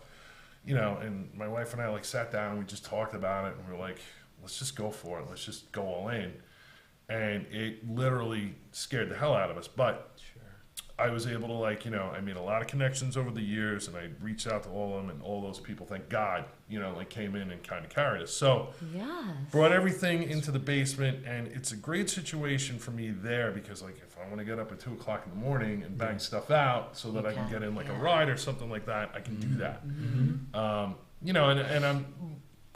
and my wife and I like sat down and we just talked about it, and we were like, let's just go for it. Let's just go all in. And it literally scared the hell out of us, but I was able to I made a lot of connections over the years, and I reached out to all of them, and all those people, thank God, came in and kind of carried us. So Yes. brought everything into the basement, and it's a great situation for me there because if I want to get up at 2 o'clock in the morning and bang stuff out so that I can get in like a ride or something like that, I can do that. And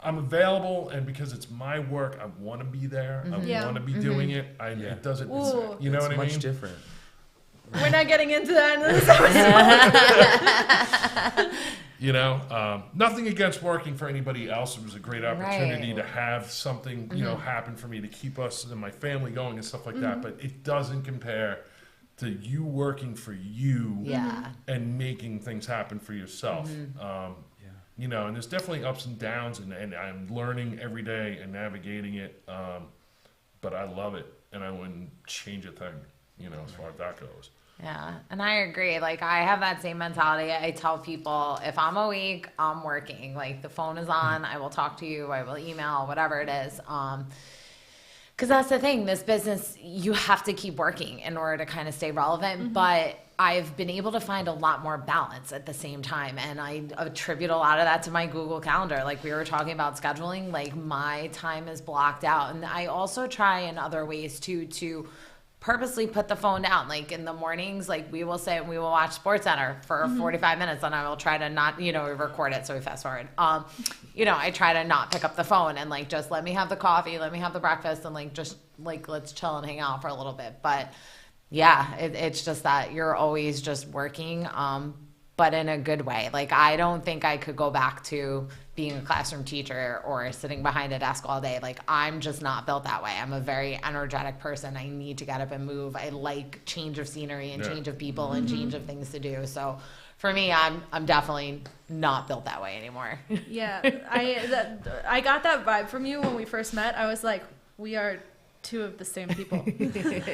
I'm available, and because it's my work, I want to be there. I want to be doing it. It doesn't, Ooh. you know It's what I mean? much different. We're not getting into that in this episode. Nothing against working for anybody else. It was a great opportunity Right. to have something, happen for me to keep us and my family going and stuff like that. But it doesn't compare to you working for you Yeah. and making things happen for yourself. And there's definitely ups and downs, and I'm learning every day and navigating it. But I love it, and I wouldn't change a thing, as far as that goes. Yeah, and I agree. Like, I have that same mentality. I tell people, if I'm awake, I'm working. Like, the phone is on, I will talk to you, I will email, whatever it is. Because that's the thing, this business, you have to keep working in order to kind of stay relevant. But I've been able to find a lot more balance at the same time. And I attribute a lot of that to my Google Calendar. Like, we were talking about scheduling, like, my time is blocked out. And I also try in other ways, too, to purposely put the phone down. Like in the mornings, like we will watch SportsCenter for 45 minutes, and I will try to not, we record it, so we fast forward. I try to not pick up the phone and like just let me have the coffee, let me have the breakfast, and like just like let's chill and hang out for a little bit. But yeah, it's just that you're always just working, but in a good way. Like I don't think I could go back to being a classroom teacher or sitting behind a desk all day. Like I'm just not built that way. I'm a very energetic person. I need to get up and move. I like change of scenery and change of people and change of things to do. So for me, I'm definitely not built that way anymore. Yeah, I got that vibe from you when we first met. I was like, we are two of the same people.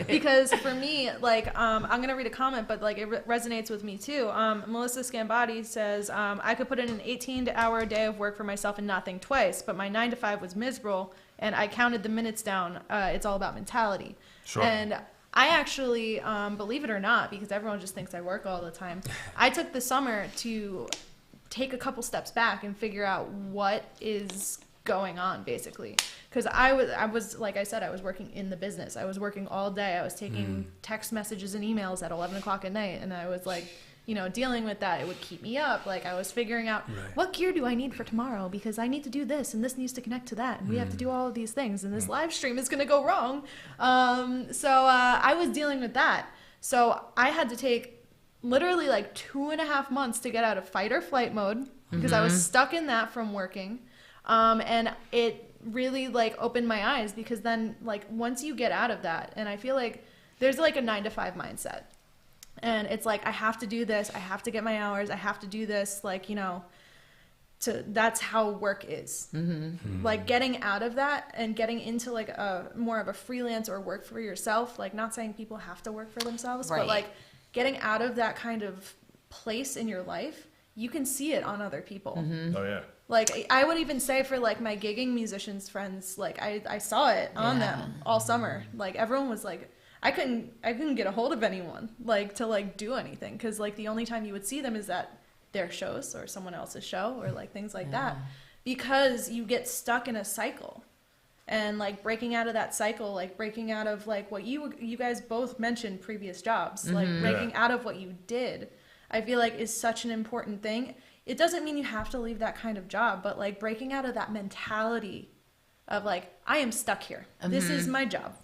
Because for me, like, I'm going to read a comment, but like it resonates with me too. Melissa Scambati says, I could put in an 18-hour day of work for myself and not think twice, but my 9 to 5 was miserable and I counted the minutes down. It's all about mentality. Sure. And I actually, believe it or not, because everyone just thinks I work all the time, I took the summer to take a couple steps back and figure out what is going on, basically. Because I was like I said, I was working in the business. I was working all day. I was taking text messages and emails at 11 o'clock at night, and I was like, you know, dealing with that. It would keep me up. Like, I was figuring out what gear do I need for tomorrow, because I need to do this and this needs to connect to that, and we have to do all of these things, and this live stream is going to go wrong. So I was dealing with that. So I had to take literally like 2.5 months to get out of fight or flight mode, because I was stuck in that from working. And it really like opened my eyes, because then like once you get out of that, and I feel like there's like a 9-to-5 mindset, and it's like, I have to do this, I have to get my hours, I have to do this, like, you know, that's how work is. Like getting out of that and getting into like a more of a freelance or work for yourself, like not saying people have to work for themselves, but like getting out of that kind of place in your life, you can see it on other people. Oh yeah. Like, I would even say for, like, my gigging musicians friends, like, I saw it on them all summer. Like, everyone was like, I couldn't get a hold of anyone, like, to, like, do anything. Because, like, the only time you would see them is at their shows or someone else's show or, like, things like that. Because you get stuck in a cycle. And, like, breaking out of that cycle, like, breaking out of, like, what you guys both mentioned, previous jobs. Like, breaking out of what you did, I feel like is such an important thing. It doesn't mean you have to leave that kind of job, but like breaking out of that mentality of like, I am stuck here. This is my job.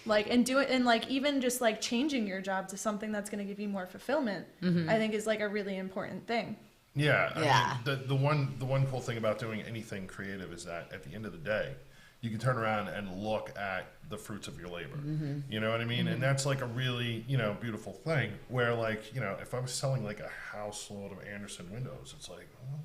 Like, and do it, and like even just like changing your job to something that's going to give you more fulfillment, I think is like a really important thing. Yeah. I mean, the one cool thing about doing anything creative is that at the end of the day, you can turn around and look at the fruits of your labor. You know what I mean? And that's like a really, you know, beautiful thing where like, you know, if I was selling like a house load of Anderson windows, it's like, well,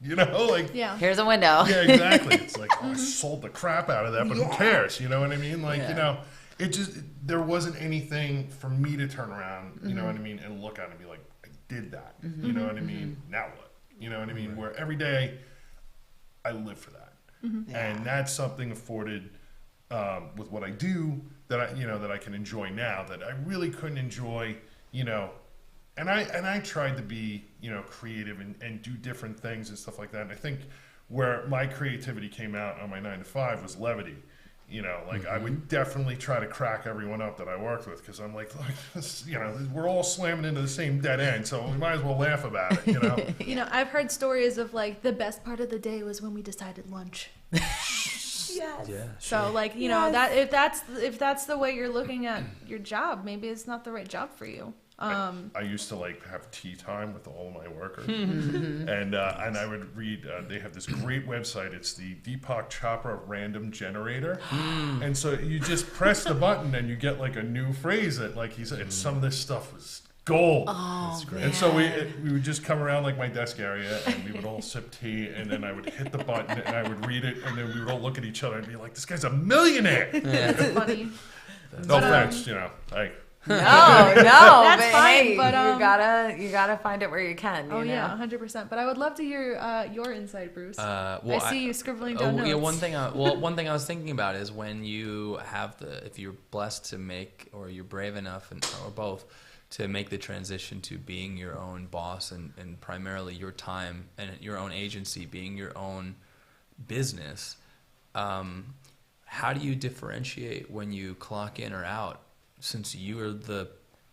you know, like, here's a window. Yeah, exactly. It's like, oh, I sold the crap out of that, but who cares? You know what I mean? Like, you know, it just, there wasn't anything for me to turn around, you know what I mean, and look at it and be like, I did that. You know what I mean? Now what? You know what I mean? Where every day I live for that. And that's something afforded with what I do that I can enjoy now that I really couldn't enjoy, you know. And I tried to be, you know, creative and do different things and stuff like that. And I think where my creativity came out on my 9-to-5 was levity. You know, like I would definitely try to crack everyone up that I worked with, because I'm like, look, this, you know, we're all slamming into the same dead end, so we might as well laugh about it, you know. You know, I've heard stories of like the best part of the day was when we decided lunch. Yes. Yeah. So like, you know, that if that's the way you're looking at your job, maybe it's not the right job for you. I used to like have tea time with all of my workers, and I would read. They have this great website. It's the Deepak Chopra Random Generator, and so you just press the button and you get like a new phrase that, like he said, and some of this stuff was gold. That's great. And so we would just come around like my desk area, and we would all sip tea, and then I would hit the button and I would read it, and then we would all look at each other and be like, "This guy's a millionaire." That's funny. No offense, you know, like. No, That's but fine. hey, But you gotta find it where you can. You know? Yeah, 100%. But I would love to hear your insight, Bruce. Well, I see you scribbling down notes. Yeah, one thing I was thinking about is when you have if you're blessed to make, or you're brave enough, or both, to make the transition to being your own boss and primarily your time and your own agency, being your own business. How do you differentiate when you clock in or out? Since you are the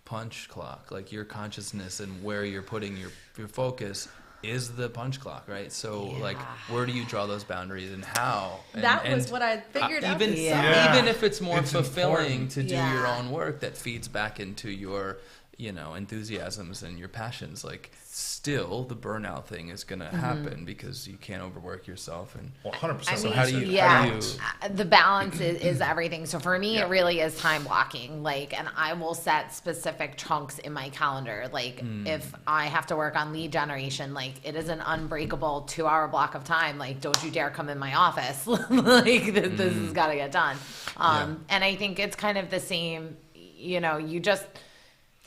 punch clock, like your consciousness and where you're putting your focus is the punch clock, right? So like, where do you draw those boundaries and how? That was what I figured out. Even if it's more fulfilling to do your own work that feeds back into your, you know, enthusiasms and your passions, like still the burnout thing is going to happen because you can't overwork yourself. And 100%. So how do you the balance is everything. So for me, it really is time blocking. Like, and I will set specific chunks in my calendar. Like if I have to work on lead generation, like it is an unbreakable 2-hour block of time. Like, don't you dare come in my office. Like this has got to get done. And I think it's kind of the same, you know,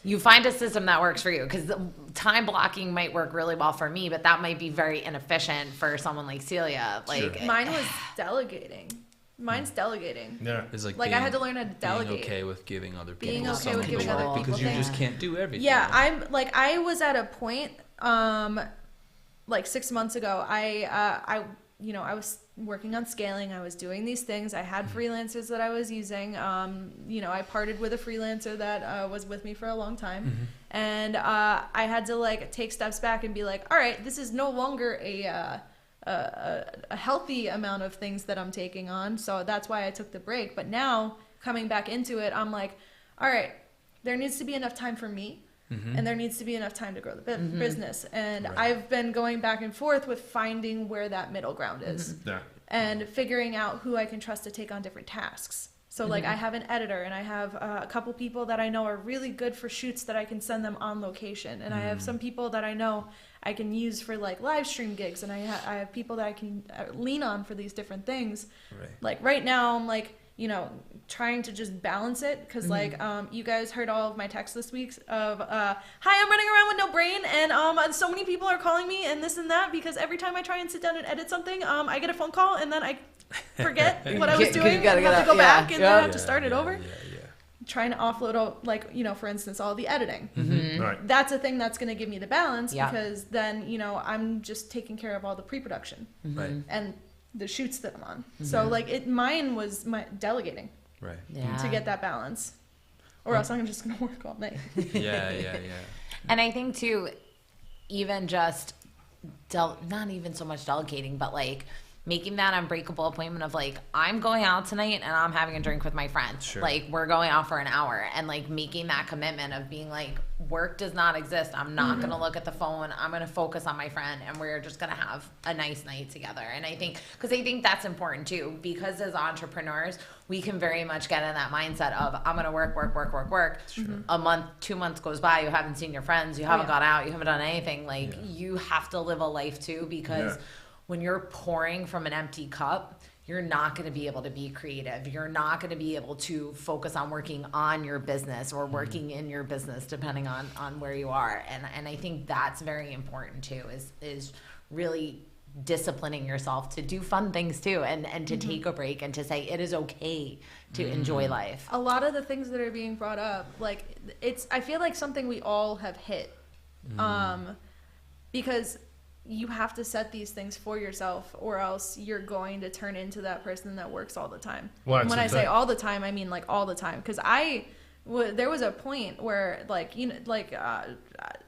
you find a system that works for you, because time blocking might work really well for me, but that might be very inefficient for someone like Celia. Like mine was delegating. Mine's delegating. Yeah, it's like I had to learn how to delegate. Being okay with giving other people Being okay some with giving other control, people because you things. just can't do everything. Yeah, I was at a point like 6 months ago, I was working on scaling. I was doing these things. I had freelancers that I was using. I parted with a freelancer that was with me for a long time. And I had to like take steps back and be like, all right, this is no longer a healthy amount of things that I'm taking on. So that's why I took the break. But now coming back into it, I'm like, all right, there needs to be enough time for me. And there needs to be enough time to grow the business. And I've been going back and forth with finding where that middle ground is. And figuring out who I can trust to take on different tasks. So like I have an editor, and I have a couple people that I know are really good for shoots that I can send them on location. And I have some people that I know I can use for like live stream gigs. And I have people that I can lean on for these different things. Like right now I'm like, trying to just balance it, because like you guys heard all of my texts this week of hi, I'm running around with no brain, and so many people are calling me and this and that, because every time I try and sit down and edit something, I get a phone call and then I forget what I was doing. I have to go back and then I have to start it over. Trying to offload all, like, for instance, all the editing. Right. That's a thing that's going to give me the balance, because then I'm just taking care of all the pre-production and the shoots that I'm on. So like mine was my delegating to get that balance, or else I'm just gonna work all night. And I think too, even just not even so much delegating, but like making that unbreakable appointment of like, I'm going out tonight and I'm having a drink with my friends. Like we're going out for an hour, and like making that commitment of being like, work does not exist. I'm not going to look at the phone. I'm going to focus on my friend, and we're just going to have a nice night together. And I think that's important too, because as entrepreneurs, we can very much get in that mindset of I'm going to work. A month, 2 months goes by, you haven't seen your friends, you haven't got out, you haven't done anything. Like you have to live a life too, because when you're pouring from an empty cup, you're not going to be able to be creative. You're not going to be able to focus on working on your business or working in your business, depending on where you are. And I think that's very important too, is really disciplining yourself to do fun things too, and to take a break, and to say it is okay to enjoy life. A lot of the things that are being brought up, like I feel like something we all have hit, because you have to set these things for yourself, or else you're going to turn into that person that works all the time. Well, when I say all the time, I mean like all the time. Because there was a point where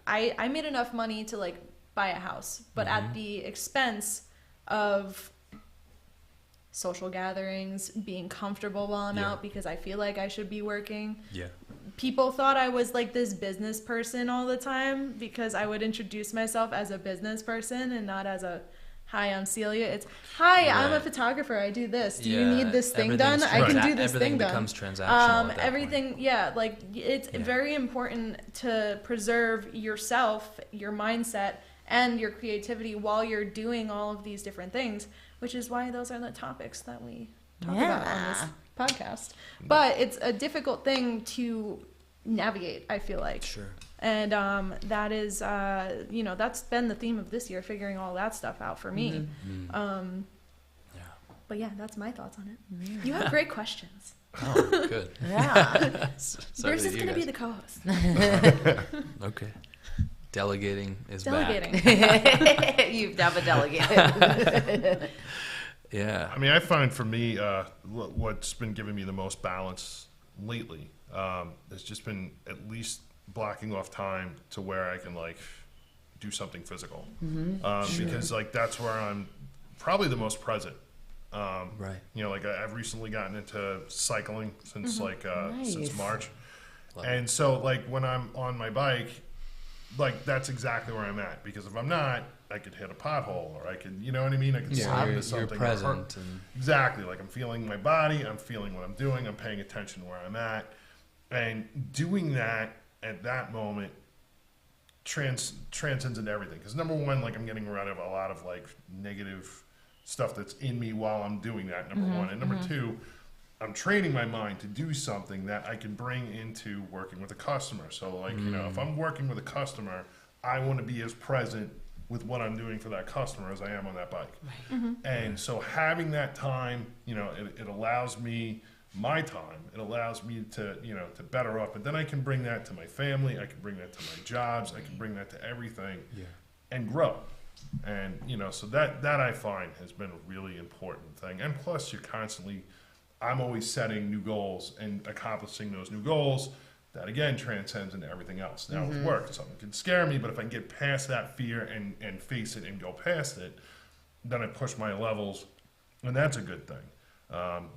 I made enough money to like buy a house, but at the expense of social gatherings, being comfortable while I'm out, because I feel like I should be working. People thought I was like this business person all the time, because I would introduce myself as a business person and not as a, hi, I'm Celia. It's, hi, I'm a photographer. I do this. Do you need this thing done? I can do this thing done. Everything becomes transactional at that everything, point. like it's very important to preserve yourself, your mindset, and your creativity while you're doing all of these different things, which is why those are the topics that we talk about on this podcast. But it's a difficult thing to navigate, I feel like. And that is that's been the theme of this year, figuring all that stuff out for me. But yeah, that's my thoughts on it. You have great questions. Oh, good. Bruce is going to be the co-host. Okay. Delegating is Delegating. back. You've never delegated. I mean, I find for me, what's been giving me the most balance lately has just been at least blocking off time to where I can like do something physical, because like that's where I'm probably the most present. Like I've recently gotten into cycling since since March, and so like when I'm on my bike, like that's exactly where I'm at, because if I'm not, I could hit a pothole, or I could, you know what I mean? I could slide into something. You're present. Exactly. Like I'm feeling my body, I'm feeling what I'm doing, I'm paying attention to where I'm at. And doing that at that moment transcends into everything. Because number one, like I'm getting rid of a lot of like negative stuff that's in me while I'm doing that, number one. And number two, I'm training my mind to do something that I can bring into working with a customer. So like, if I'm working with a customer, I want to be as present with what I'm doing for that customer as I am on that bike. And so having that time, it allows me my time. It allows me to, to better up. And then I can bring that to my family. I can bring that to my jobs. I can bring that to everything and grow. And, you know, so that I find has been a really important thing. And plus, I'm always setting new goals and accomplishing those new goals. That again transcends into everything else. Now with work, something can scare me, but if I can get past that fear and face it and go past it, then I push my levels, and that's a good thing.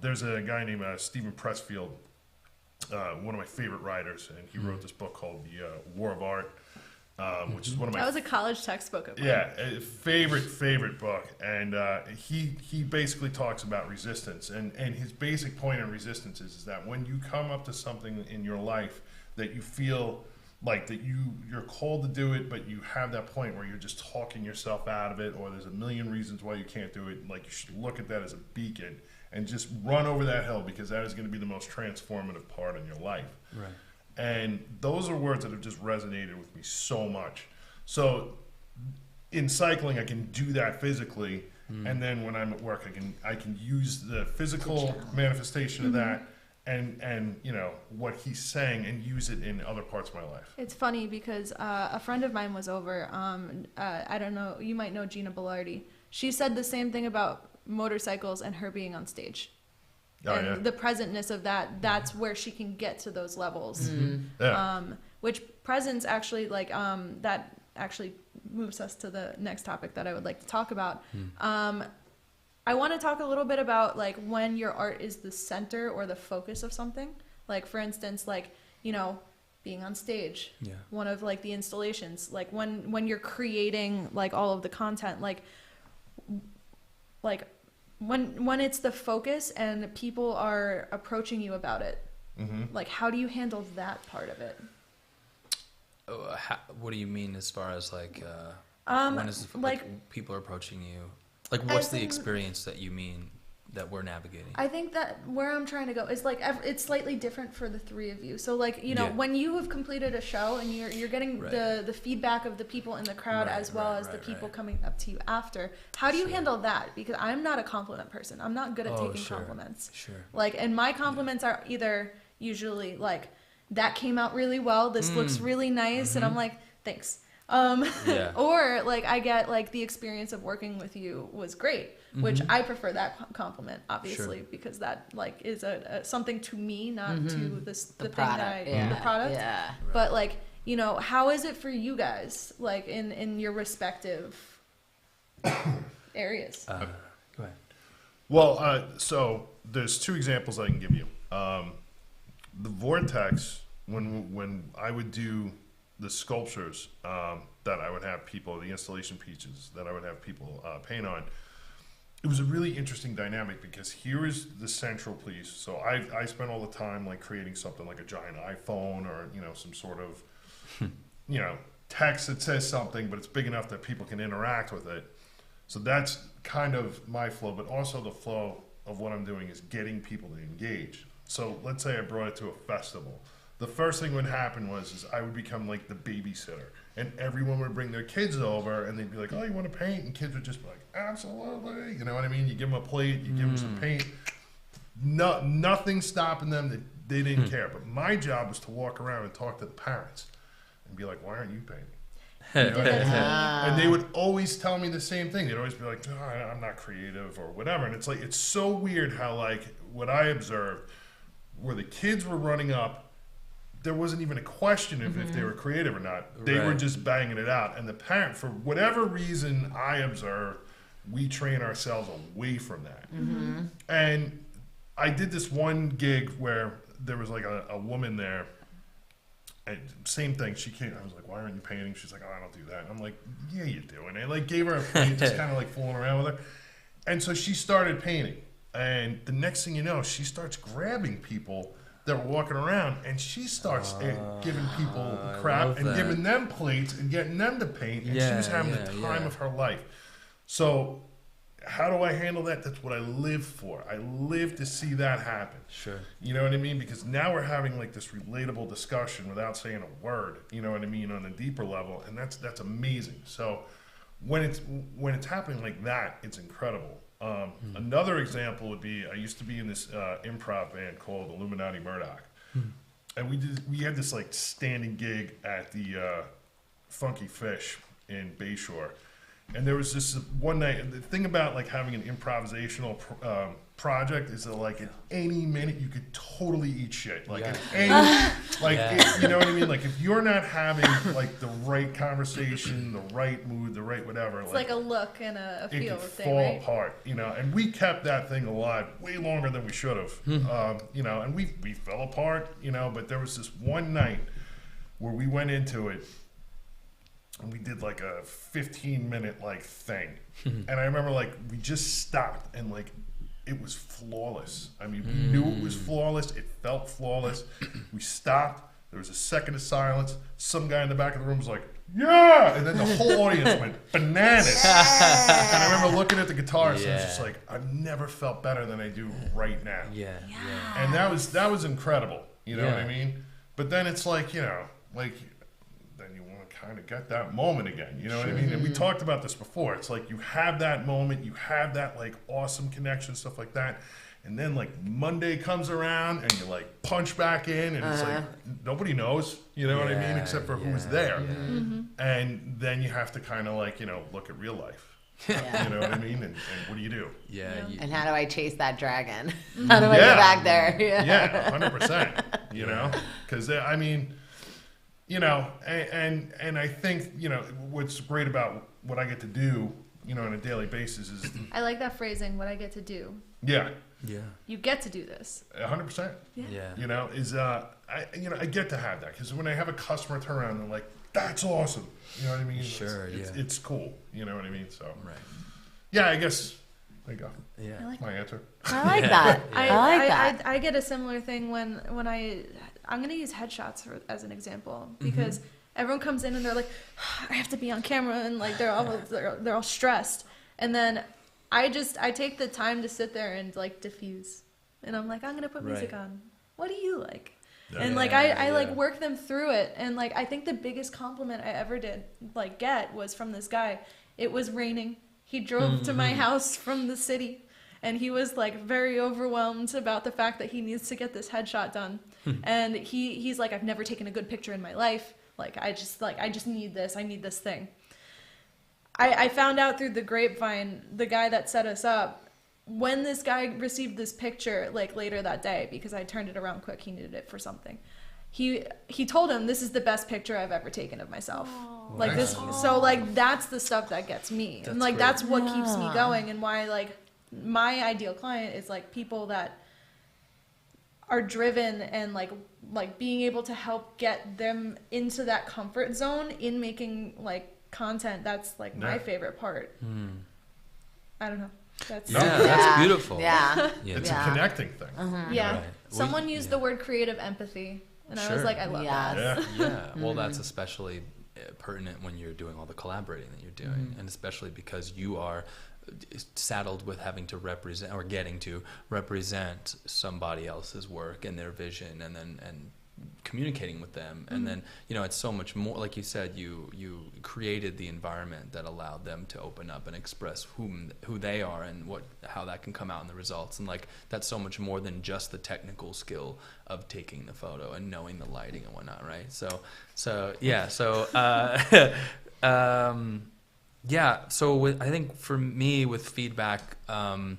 There's a guy named Stephen Pressfield, one of my favorite writers, and he wrote this book called The War of Art, which is one of my... That was a college textbook of mine. Yeah, favorite book. And he basically talks about resistance. And his basic point on resistance is that when you come up to something in your life that you feel like that you're called to do it, but you have that point where you're just talking yourself out of it, or there's a million reasons why you can't do it, like you should look at that as a beacon and just run over that hill, because that is going to be the most transformative part in your life. Right. And those are words that have just resonated with me so much. So in cycling, I can do that physically, and then when I'm at work, I can use the physical manifestation of that and you know what he's saying and use it in other parts of my life. It's funny because a friend of mine was over. I don't know, you might know Gina Bellardi. She said the same thing about motorcycles and her being on stage. Oh, and yeah. the presentness of that's where she can get to those levels. Yeah. Which presence actually, like, that actually moves us to the next topic that I would like to talk about. I want to talk a little bit about, like, when your art is the center or the focus of something. Like, for instance, like, you know, being on stage. Yeah. One of, like, the installations. Like, when you're creating, like, all of the content, like when it's the focus and people are approaching you about it, like, how do you handle that part of it? What do you mean as far as like when is like people are approaching you? Like, what's the in- experience that you mean that we're navigating? I think that where I'm trying to go is, like, it's slightly different for the three of you. So, like, you know, Yeah. when you have completed a show and you're getting Right. the feedback of the people in the crowd, Right, as well right, as the right, people right. coming up to you after, how do you Sure. handle that? Because I'm not a compliment person. I'm not good at Oh, taking sure. compliments. Sure. Like, and my compliments are either usually like, that came out really well, this looks really nice, and I'm like, thanks. Yeah. Or, like, I get, like, the experience of working with you was great, which I prefer that compliment, obviously, because that, like, is a something to me, not to the thing that the product. Yeah. But, like, you know, how is it for you guys, like, in your respective areas? Go ahead. Well, so there's two examples I can give you. The Vortex, when I would do the sculptures that I would have people, the installation pieces that I would have people paint on, it was a really interesting dynamic, because here is the central piece. So I spent all the time, like, creating something like a giant iPhone, or, you know, some sort of you know, text that says something, but it's big enough that people can interact with it. So that's kind of my flow, but also the flow of what I'm doing is getting people to engage. So let's say I brought it to a festival. The first thing would happen is I would become like the babysitter, and everyone would bring their kids over, and they'd be like, "Oh, you want to paint?" And kids would just be like, "Absolutely." You know what I mean? You give them a plate, you give them some paint. Nothing stopping them. That they didn't care. But my job was to walk around and talk to the parents and be like, "Why aren't you painting?" You know what I mean? And they would always tell me the same thing. They'd always be like, "Oh, I'm not creative," or whatever. And it's like, it's so weird how, like, what I observed, where the kids were running up, there wasn't even a question of if they were creative or not. They were Right. just banging it out. And the parent, for whatever reason I observed, we train ourselves away from that. And I did this one gig where there was like a woman there, and same thing. She came, I was like, "Why aren't you painting?" She's like, "Oh, I don't do that." I'm like, "Yeah, you do." And I, like, gave her a plate, just kind of like fooling around with her. And so she started painting. And the next thing you know, she starts grabbing people that were walking around, and she starts giving people crap love and that. giving them plates and getting them to paint. And she Yeah, was having yeah, the time yeah. of her life. So how do I handle that? That's what I live for. I live to see that happen. Sure. You know what I mean? Because now we're having, like, this relatable discussion without saying a word, you know what I mean, on a deeper level, and that's amazing. So when it's happening like that, it's incredible. Another example would be, I used to be in this improv band called Illuminati Murdoch, and we had this, like, standing gig at the Funky Fish in Bayshore, And there was this one night, and the thing about like having an improvisational project is that like at any minute you could totally eat shit. Like at any, like you know what I mean? Like if you're not having like the right conversation, the right mood, the right whatever, It's like a look and a it feel could thing, fall right? apart, you know. And we kept that thing alive way longer than we should have, you know. And we fell apart, you know. But there was this one night where we went into it. And we did like a 15-minute like thing. And I remember like we just stopped and like it was flawless. I mean, we knew it was flawless. It felt flawless. We stopped. There was a second of silence. Some guy in the back of the room was like, yeah! And then the whole audience went bananas. And I remember looking at the guitarist and I was just like, I've never felt better than I do right now. And that was incredible. You know what I mean? But then it's like, you know, like then you want to kind of get that moment again. You know what I mean? And we talked about this before. It's like you have that moment, you have that like awesome connection, stuff like that. And then like Monday comes around and you like punch back in and it's like nobody knows, you know what I mean, except for who's there. And then you have to kind of like, you know, look at real life. You know what I mean? And what do you do? And how do I chase that dragon? How do I get back there? 100%. You know? Because, I mean, you know, and I think, you know, what's great about what I get to do, you know, on a daily basis is... I like that phrasing, what I get to do. Yeah. You get to do this. 100%. You know, is, I get to have that. Because when I have a customer turn around and they're like, that's awesome. You know what I mean? It's cool. You know what I mean? So, yeah, I guess, there you go. That's my answer. I like that. I like that. I get a similar thing when I'm going to use headshots as an example because everyone comes in and they're like, I have to be on camera and like they're all stressed. And then I take the time to sit there and like diffuse. And I'm like, I'm going to put music on. What do you like? And like I like work them through it. And like I think the biggest compliment I ever did like get was from this guy. It was raining. He drove to my house from the city. And he was like very overwhelmed about the fact that he needs to get this headshot done. And he's like, I've never taken a good picture in my life. Like I just need this. I need this thing. I found out through the grapevine, the guy that set us up, when this guy received this picture like later that day, because I turned it around quick, he needed it for something. He told him, this is the best picture I've ever taken of myself. Like this. So like that's the stuff that gets me. And like that's what keeps me going and why like my ideal client is like people that are driven and like being able to help get them into that comfort zone in making like content. That's like my favorite part. I don't know. That's that's beautiful. It's a connecting thing. Someone used the word creative empathy and I was like, I love that. Well, that's especially pertinent when you're doing all the collaborating that you're doing, and especially because you are saddled with having to represent or getting to represent somebody else's work and their vision, and communicating with them, and then you know it's so much more. Like you said, you created the environment that allowed them to open up and express who they are and how that can come out in the results, and like that's so much more than just the technical skill of taking the photo and knowing the lighting and whatnot, right? So I think for me with feedback, I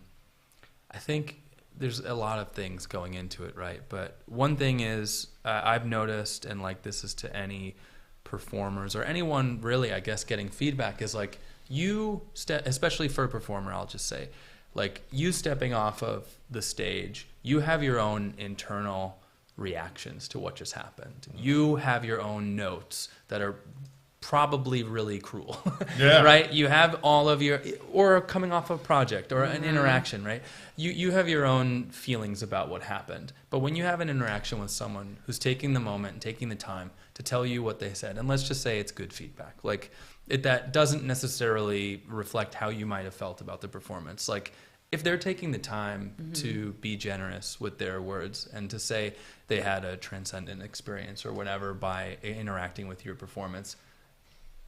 think there's a lot of things going into it, right? But one thing is I've noticed, and like this is to any performers or anyone really, I guess, getting feedback, is like especially for a performer, I'll just say, like you stepping off of the stage, you have your own internal reactions to what just happened. You have your own notes that are probably really cruel, right? You have all of or coming off a project or an interaction, right? You have your own feelings about what happened. But when you have an interaction with someone who's taking the moment and taking the time to tell you what they said, and let's just say it's good feedback, like that doesn't necessarily reflect how you might have felt about the performance. Like if they're taking the time to be generous with their words and to say they had a transcendent experience or whatever by interacting with your performance,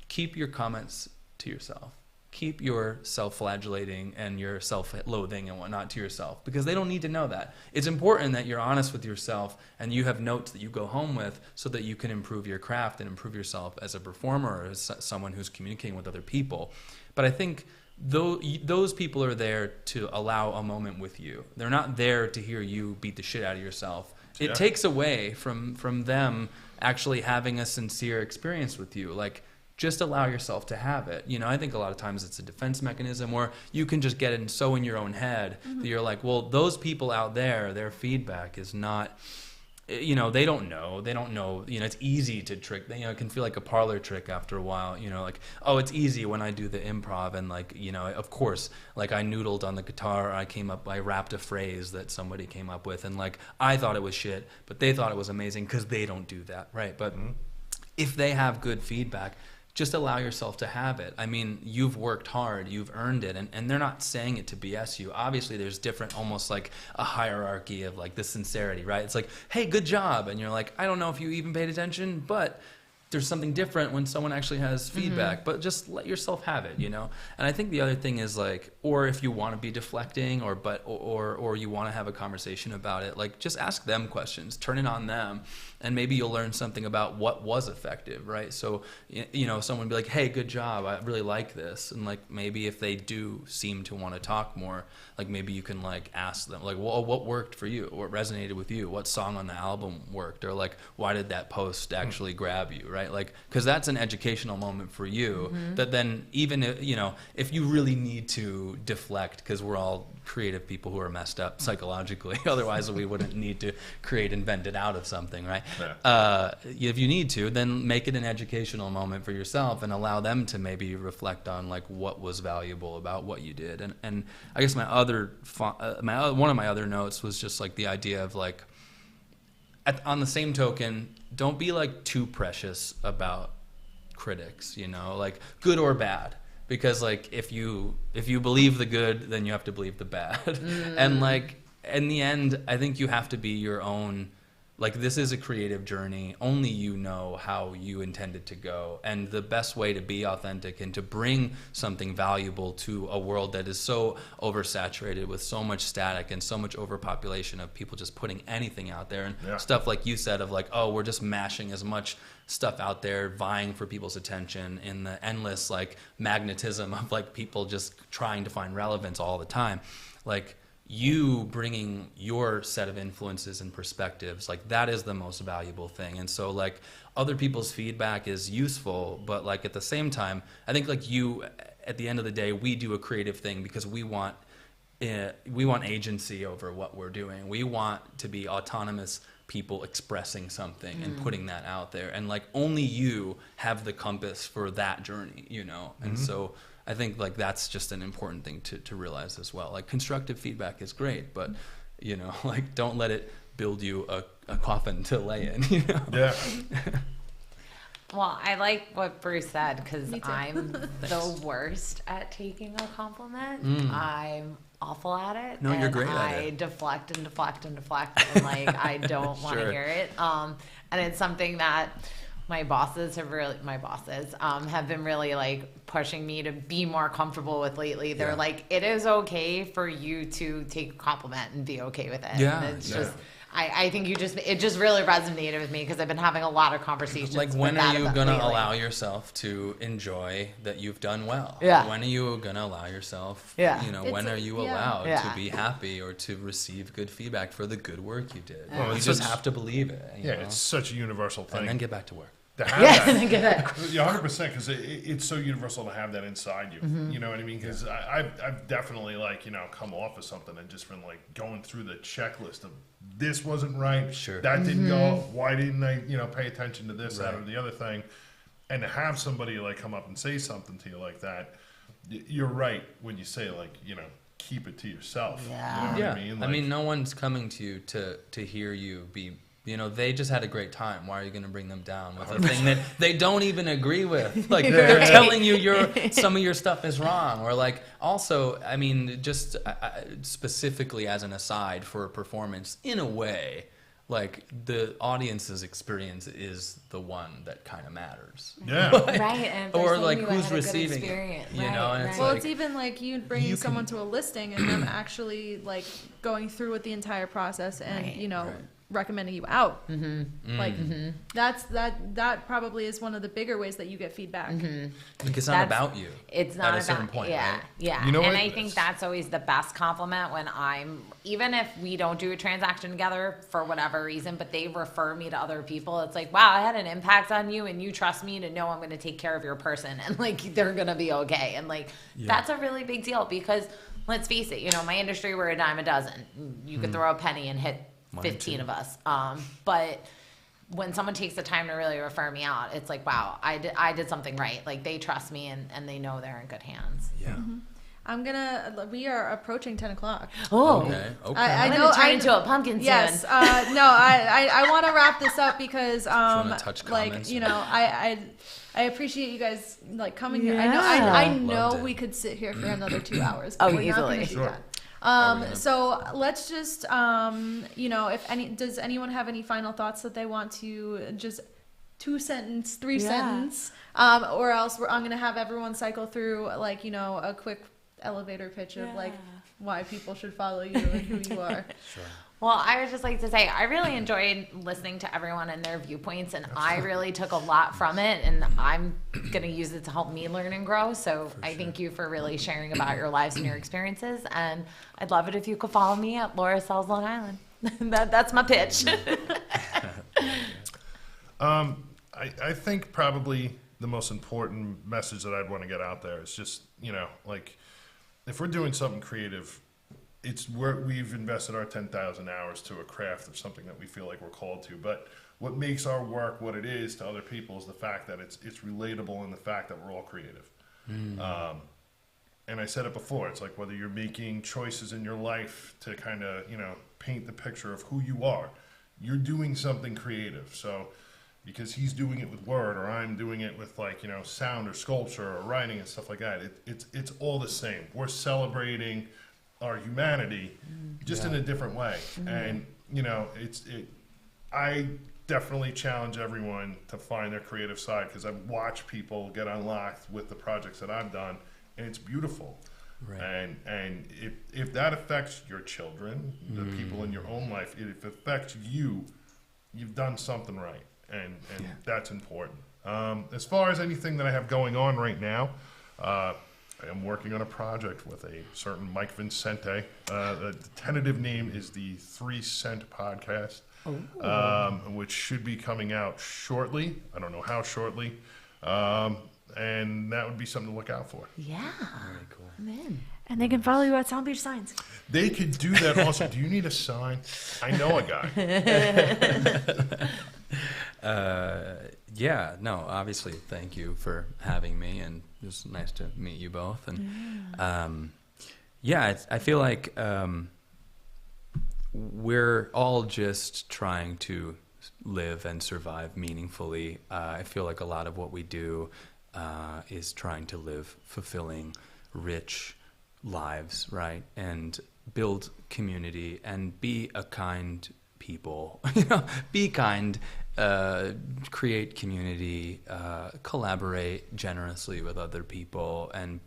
keep your comments to yourself. keep your self-flagellating and your self-loathing and whatnot to yourself, because they don't need to know that. It's important that you're honest with yourself and you have notes that you go home with so that you can improve your craft and improve yourself as a performer or as someone who's communicating with other people. But I think those people are there to allow a moment with you. They're not there to hear you beat the shit out of yourself. It takes away from them actually having a sincere experience with you. Like, just allow yourself to have it. You know, I think a lot of times it's a defense mechanism where you can just get it so in your own head that you're like, well, those people out there, their feedback is not, you know, they don't know, you know, it's easy to trick, you know, it can feel like a parlor trick after a while, you know, like, oh, it's easy when I do the improv and like, you know, of course, like I noodled on the guitar, I rapped a phrase that somebody came up with and like, I thought it was shit, but they thought it was amazing because they don't do that, right? But if they have good feedback, just allow yourself to have it. I mean, you've worked hard, you've earned it, and they're not saying it to BS you. Obviously, there's different, almost like a hierarchy of like the sincerity, right? It's like, hey, good job. And you're like, I don't know if you even paid attention, but there's something different when someone actually has feedback, but just let yourself have it, you know? And I think the other thing is like, or if you want to be deflecting or you want to have a conversation about it, like just ask them questions, turn it on them, and maybe you'll learn something about what was effective, right? So, you know, someone would be like, hey, good job, I really like this. And like, maybe if they do seem to want to talk more, like maybe you can like ask them, like, well, what worked for you? What resonated with you? What song on the album worked? Or like, why did that post actually grab you, right? Like, because that's an educational moment for you that then even, you know, if you really need to deflect, because we're all creative people who are messed up psychologically, otherwise we wouldn't need to invent it out of something, right? If you need to, then make it an educational moment for yourself and allow them to maybe reflect on like what was valuable about what you did. And I guess one of my other notes was just like the idea of like, on the same token, don't be like too precious about critics, you know, like good or bad, because like if you believe the good, then you have to believe the bad. And like in the end, I think you have to be your own. Like, this is a creative journey. Only you know how you intend it to go. And the best way to be authentic and to bring something valuable to a world that is so oversaturated with so much static and so much overpopulation of people just putting anything out there. And stuff like you said of like, oh, we're just mashing as much stuff out there, vying for people's attention in the endless like magnetism of like people just trying to find relevance all the time. Like, you bringing your set of influences and perspectives, like that is the most valuable thing. And so like other people's feedback is useful, but like at the same time, I think like you, at the end of the day, we do a creative thing because we want agency over what we're doing. We want to be autonomous people expressing something and putting that out there. And like only you have the compass for that journey, you know? And so I think like that's just an important thing to realize as well. Like constructive feedback is great, but you know, like don't let it build you a coffin to lay in, you know? Yeah. Well, I like what Bruce said because I'm the worst at taking a compliment. I'm awful at it. No, you're great at I it. deflect and deflect and deflect, and like I don't want to hear it. And it's something that my bosses have been really like pushing me to be more comfortable with lately. They're like, it is okay for you to take a compliment and be okay with it. Yeah. And it's just. I think it just really resonated with me because I've been having a lot of conversations. Like, when are you going to allow yourself to enjoy that you've done well? Yeah. When are you going to allow yourself, when are you allowed to be happy or to receive good feedback for the good work you did? Well, you just have to believe it. You know? It's such a universal thing. And then get back to work. To have that. And then get back. Yeah, 100%, because it's so universal to have that inside you. You know what I mean? Because I've definitely like, you know, come off of something and just been like going through the checklist of this wasn't right. Sure. That didn't go. Why didn't I, you know, pay attention to this, that, or the other thing? And to have somebody like come up and say something to you like that, you're right when you say like, you know, keep it to yourself. Yeah. You know what I mean? Like, I mean, no one's coming to you to hear you be. You know, they just had a great time. Why are you going to bring them down with a thing that they don't even agree with? Like, they're telling you some of your stuff is wrong. Or, like, also, I mean, just specifically as an aside for a performance, in a way, like the audience's experience is the one that kind of matters. Yeah. Right, and if Or they're like saying you who's had a good receiving it, experience. you Right, know, and it's right. Well, like it's even like you you bringing someone can- to a listing and them actually like going through with the entire process and Right. you know Right. recommending you out. Mm-hmm. Like that probably is one of the bigger ways that you get feedback. Like it's not That's- about you. It's not at a certain about, point, yeah, right? yeah. You know and what? I think that's always the best compliment when even if we don't do a transaction together for whatever reason, but they refer me to other people. It's like, wow, I had an impact on you and you trust me to know I'm going to take care of your person and like, they're going to be okay. And like, that's a really big deal because let's face it, you know, my industry, we're a dime a dozen. You could throw a penny and hit 15 of us. But when someone takes the time to really refer me out, it's like, wow, I did something right. Like they trust me and they know they're in good hands. Yeah. We are approaching 10 o'clock. Oh, Okay. Okay. I I'm know- going to turn I- into a pumpkin Yes. soon. No, I want to wrap this up because wanna touch like comments? you know I appreciate you guys like coming here. Yeah. I Loved know it. we could sit here for another 2 hours. Oh, but we're not gonna easily. do Sure. that. gonna- So let's just you know, does anyone have any final thoughts that they want to just 2-sentence, 3-sentence, or else I'm gonna have everyone cycle through like you know a quick elevator pitch of like why people should follow you and who you are. Sure. Well, I would just like to say I really enjoyed listening to everyone and their viewpoints, and I really took a lot from it, and I'm going to use it to help me learn and grow. So I thank you for really sharing about your lives and your experiences, and I'd love it if you could follow me at Laura Sells Long Island. That's my pitch. I think probably the most important message that I'd want to get out there is just, you know, like if we're doing something creative, it's where we've invested our 10,000 hours to a craft of something that we feel like we're called to. But what makes our work what it is to other people is the fact that it's relatable and the fact that we're all creative. And I said it before, it's like whether you're making choices in your life to kind of, you know, paint the picture of who you are, you're doing something creative. So because he's doing it with word or I'm doing it with like, you know, sound or sculpture or writing and stuff like that, it's all the same. We're celebrating our humanity just in a different way. And, you know, I definitely challenge everyone to find their creative side because I've watched people get unlocked with the projects that I've done, and it's beautiful. Right. And if that affects your children, the people in your own life, if it affects you, you've done something right, and that's important. As far as anything that I have going on right now, I am working on a project with a certain Mike Vincente. The tentative name is the 3 Cent Podcast, which should be coming out shortly. I don't know how shortly. And that would be something to look out for. Yeah. Very cool. I'm in. And they can follow you at Sound Beach Signs. They could do that also. Do you need a sign? I know a guy. Yeah, no, obviously, thank you for having me, and it was nice to meet you both. And I feel like we're all just trying to live and survive meaningfully. I feel like a lot of what we do is trying to live fulfilling, rich lives, right? And build community and be a kind people. You know, be kind, create community, collaborate generously with other people, and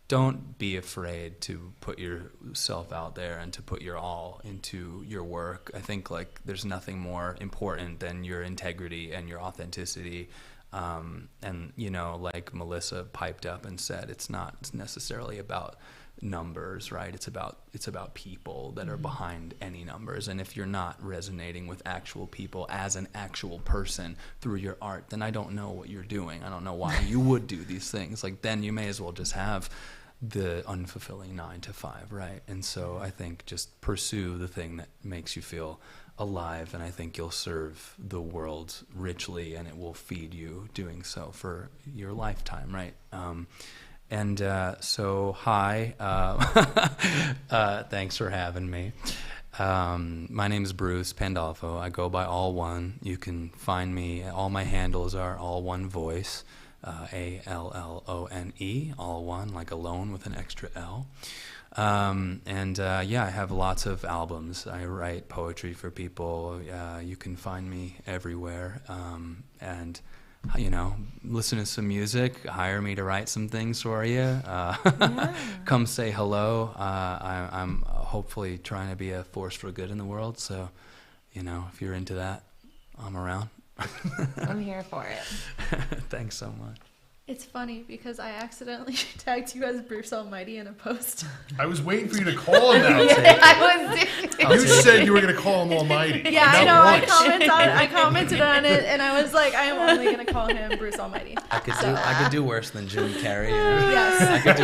don't be afraid to put yourself out there and to put your all into your work. I think like there's nothing more important than your integrity and your authenticity. And you know, like Melissa piped up and said, it's not necessarily about numbers, right? It's about people that are behind any numbers. And if you're not resonating with actual people as an actual person through your art, then I don't know what you're doing. I don't know why you would do these things. Like then you may as well just have the unfulfilling 9 to 5, right? And so I think just pursue the thing that makes you feel alive, and I think you'll serve the world richly, and it will feed you doing so for your lifetime, right? So hi, thanks for having me. My name is Bruce Pandolfo. I go by All One. You can find me, all my handles are All One Voice, Allone, All One, like alone with an extra L. I have lots of albums. I write poetry for people. You can find me everywhere. And listen to some music, hire me to write some things for you. Come say hello. I'm hopefully trying to be a force for good in the world. So, if you're into that, I'm around. I'm here for it. Thanks so much. It's funny because I accidentally tagged you as Bruce Almighty in a post. I was waiting for you to call him out. I You said you were going to call him Almighty. Yeah, I Not know. once. I commented on it, and I was like, I am only going to call him Bruce Almighty. I could do worse than Jim Carrey. Yes. I could do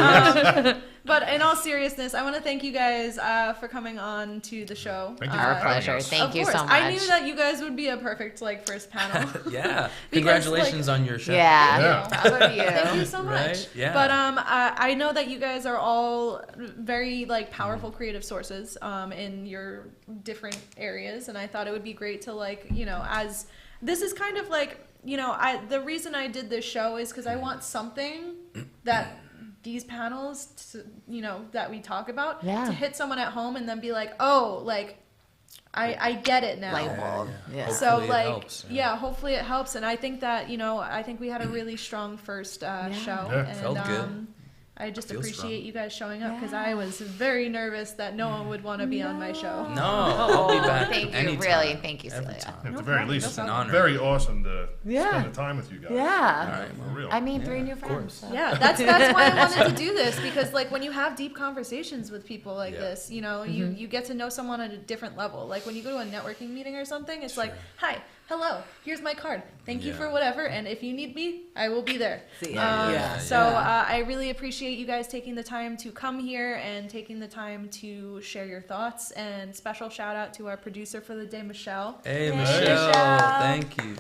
worse. But in all seriousness, I want to thank you guys for coming on to the show. Thank you for Our having pleasure. us. Thank you Of so course. much. I knew that you guys would be a perfect first panel. Yeah. Because, Congratulations on your show. Yeah. Yeah. Proud of you. Thank you so much. Right? Yeah. But I know that you guys are all very powerful creative sources in your different areas, and I thought it would be great to as this is kind of the reason I did this show is because I want something that these panels that we talk about to hit someone at home and then be like, oh, I get it now. Light bulb. Yeah. So Hopefully it helps, hopefully it helps, and I think that I think we had a really strong first show, Yeah, and felt good. I just Feels appreciate strong. you guys showing up because I was very nervous that no one would want to be on my show. No, I'll be back Thank you, anytime. really. Thank you, Every Celia. time. At the very least, It's an honor. very awesome to Yeah. spend the time with you guys. Yeah. All right, For real. I made 3 Yeah, new of friends. course. So. Yeah, that's why I wanted to do this because when you have deep conversations with people like Yeah. this, you get to know someone at a different level. Like when you go to a networking meeting or something, it's like, hi, hello, here's my card. Thank you Yeah. for whatever, and if you need me, I will be there. See, So I really appreciate you guys taking the time to come here and taking the time to share your thoughts. And special shout out to our producer for the day, Michelle. Hey, Hey, Michelle. Michelle. Thank you.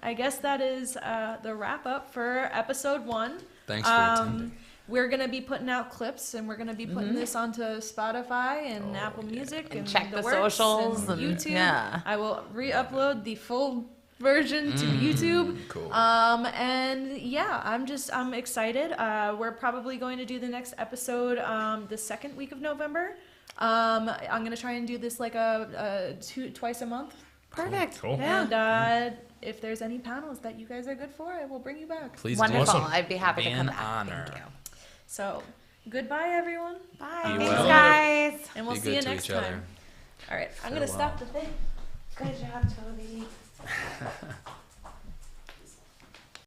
I guess that is the wrap up for episode 1. Thanks for attending. We're gonna be putting out clips, and we're gonna be putting this onto Spotify and Apple Music And and check the works socials and and- YouTube. yeah. I will re-upload the full version to YouTube. Cool. I'm excited. We're probably going to do the next episode the second week of November. I'm gonna try and do this twice a month. Perfect. Cool. And if there's any panels that you guys are good for, I will bring you back. Please Wonderful. do. Awesome. I'd be happy Be to come an back. honor. Thank you. So, goodbye, everyone. Bye. Be Thanks, well. guys. And we'll Be see good you to next each other. time. All right, I'm going to Farewell. stop the thing. Good job, Toby.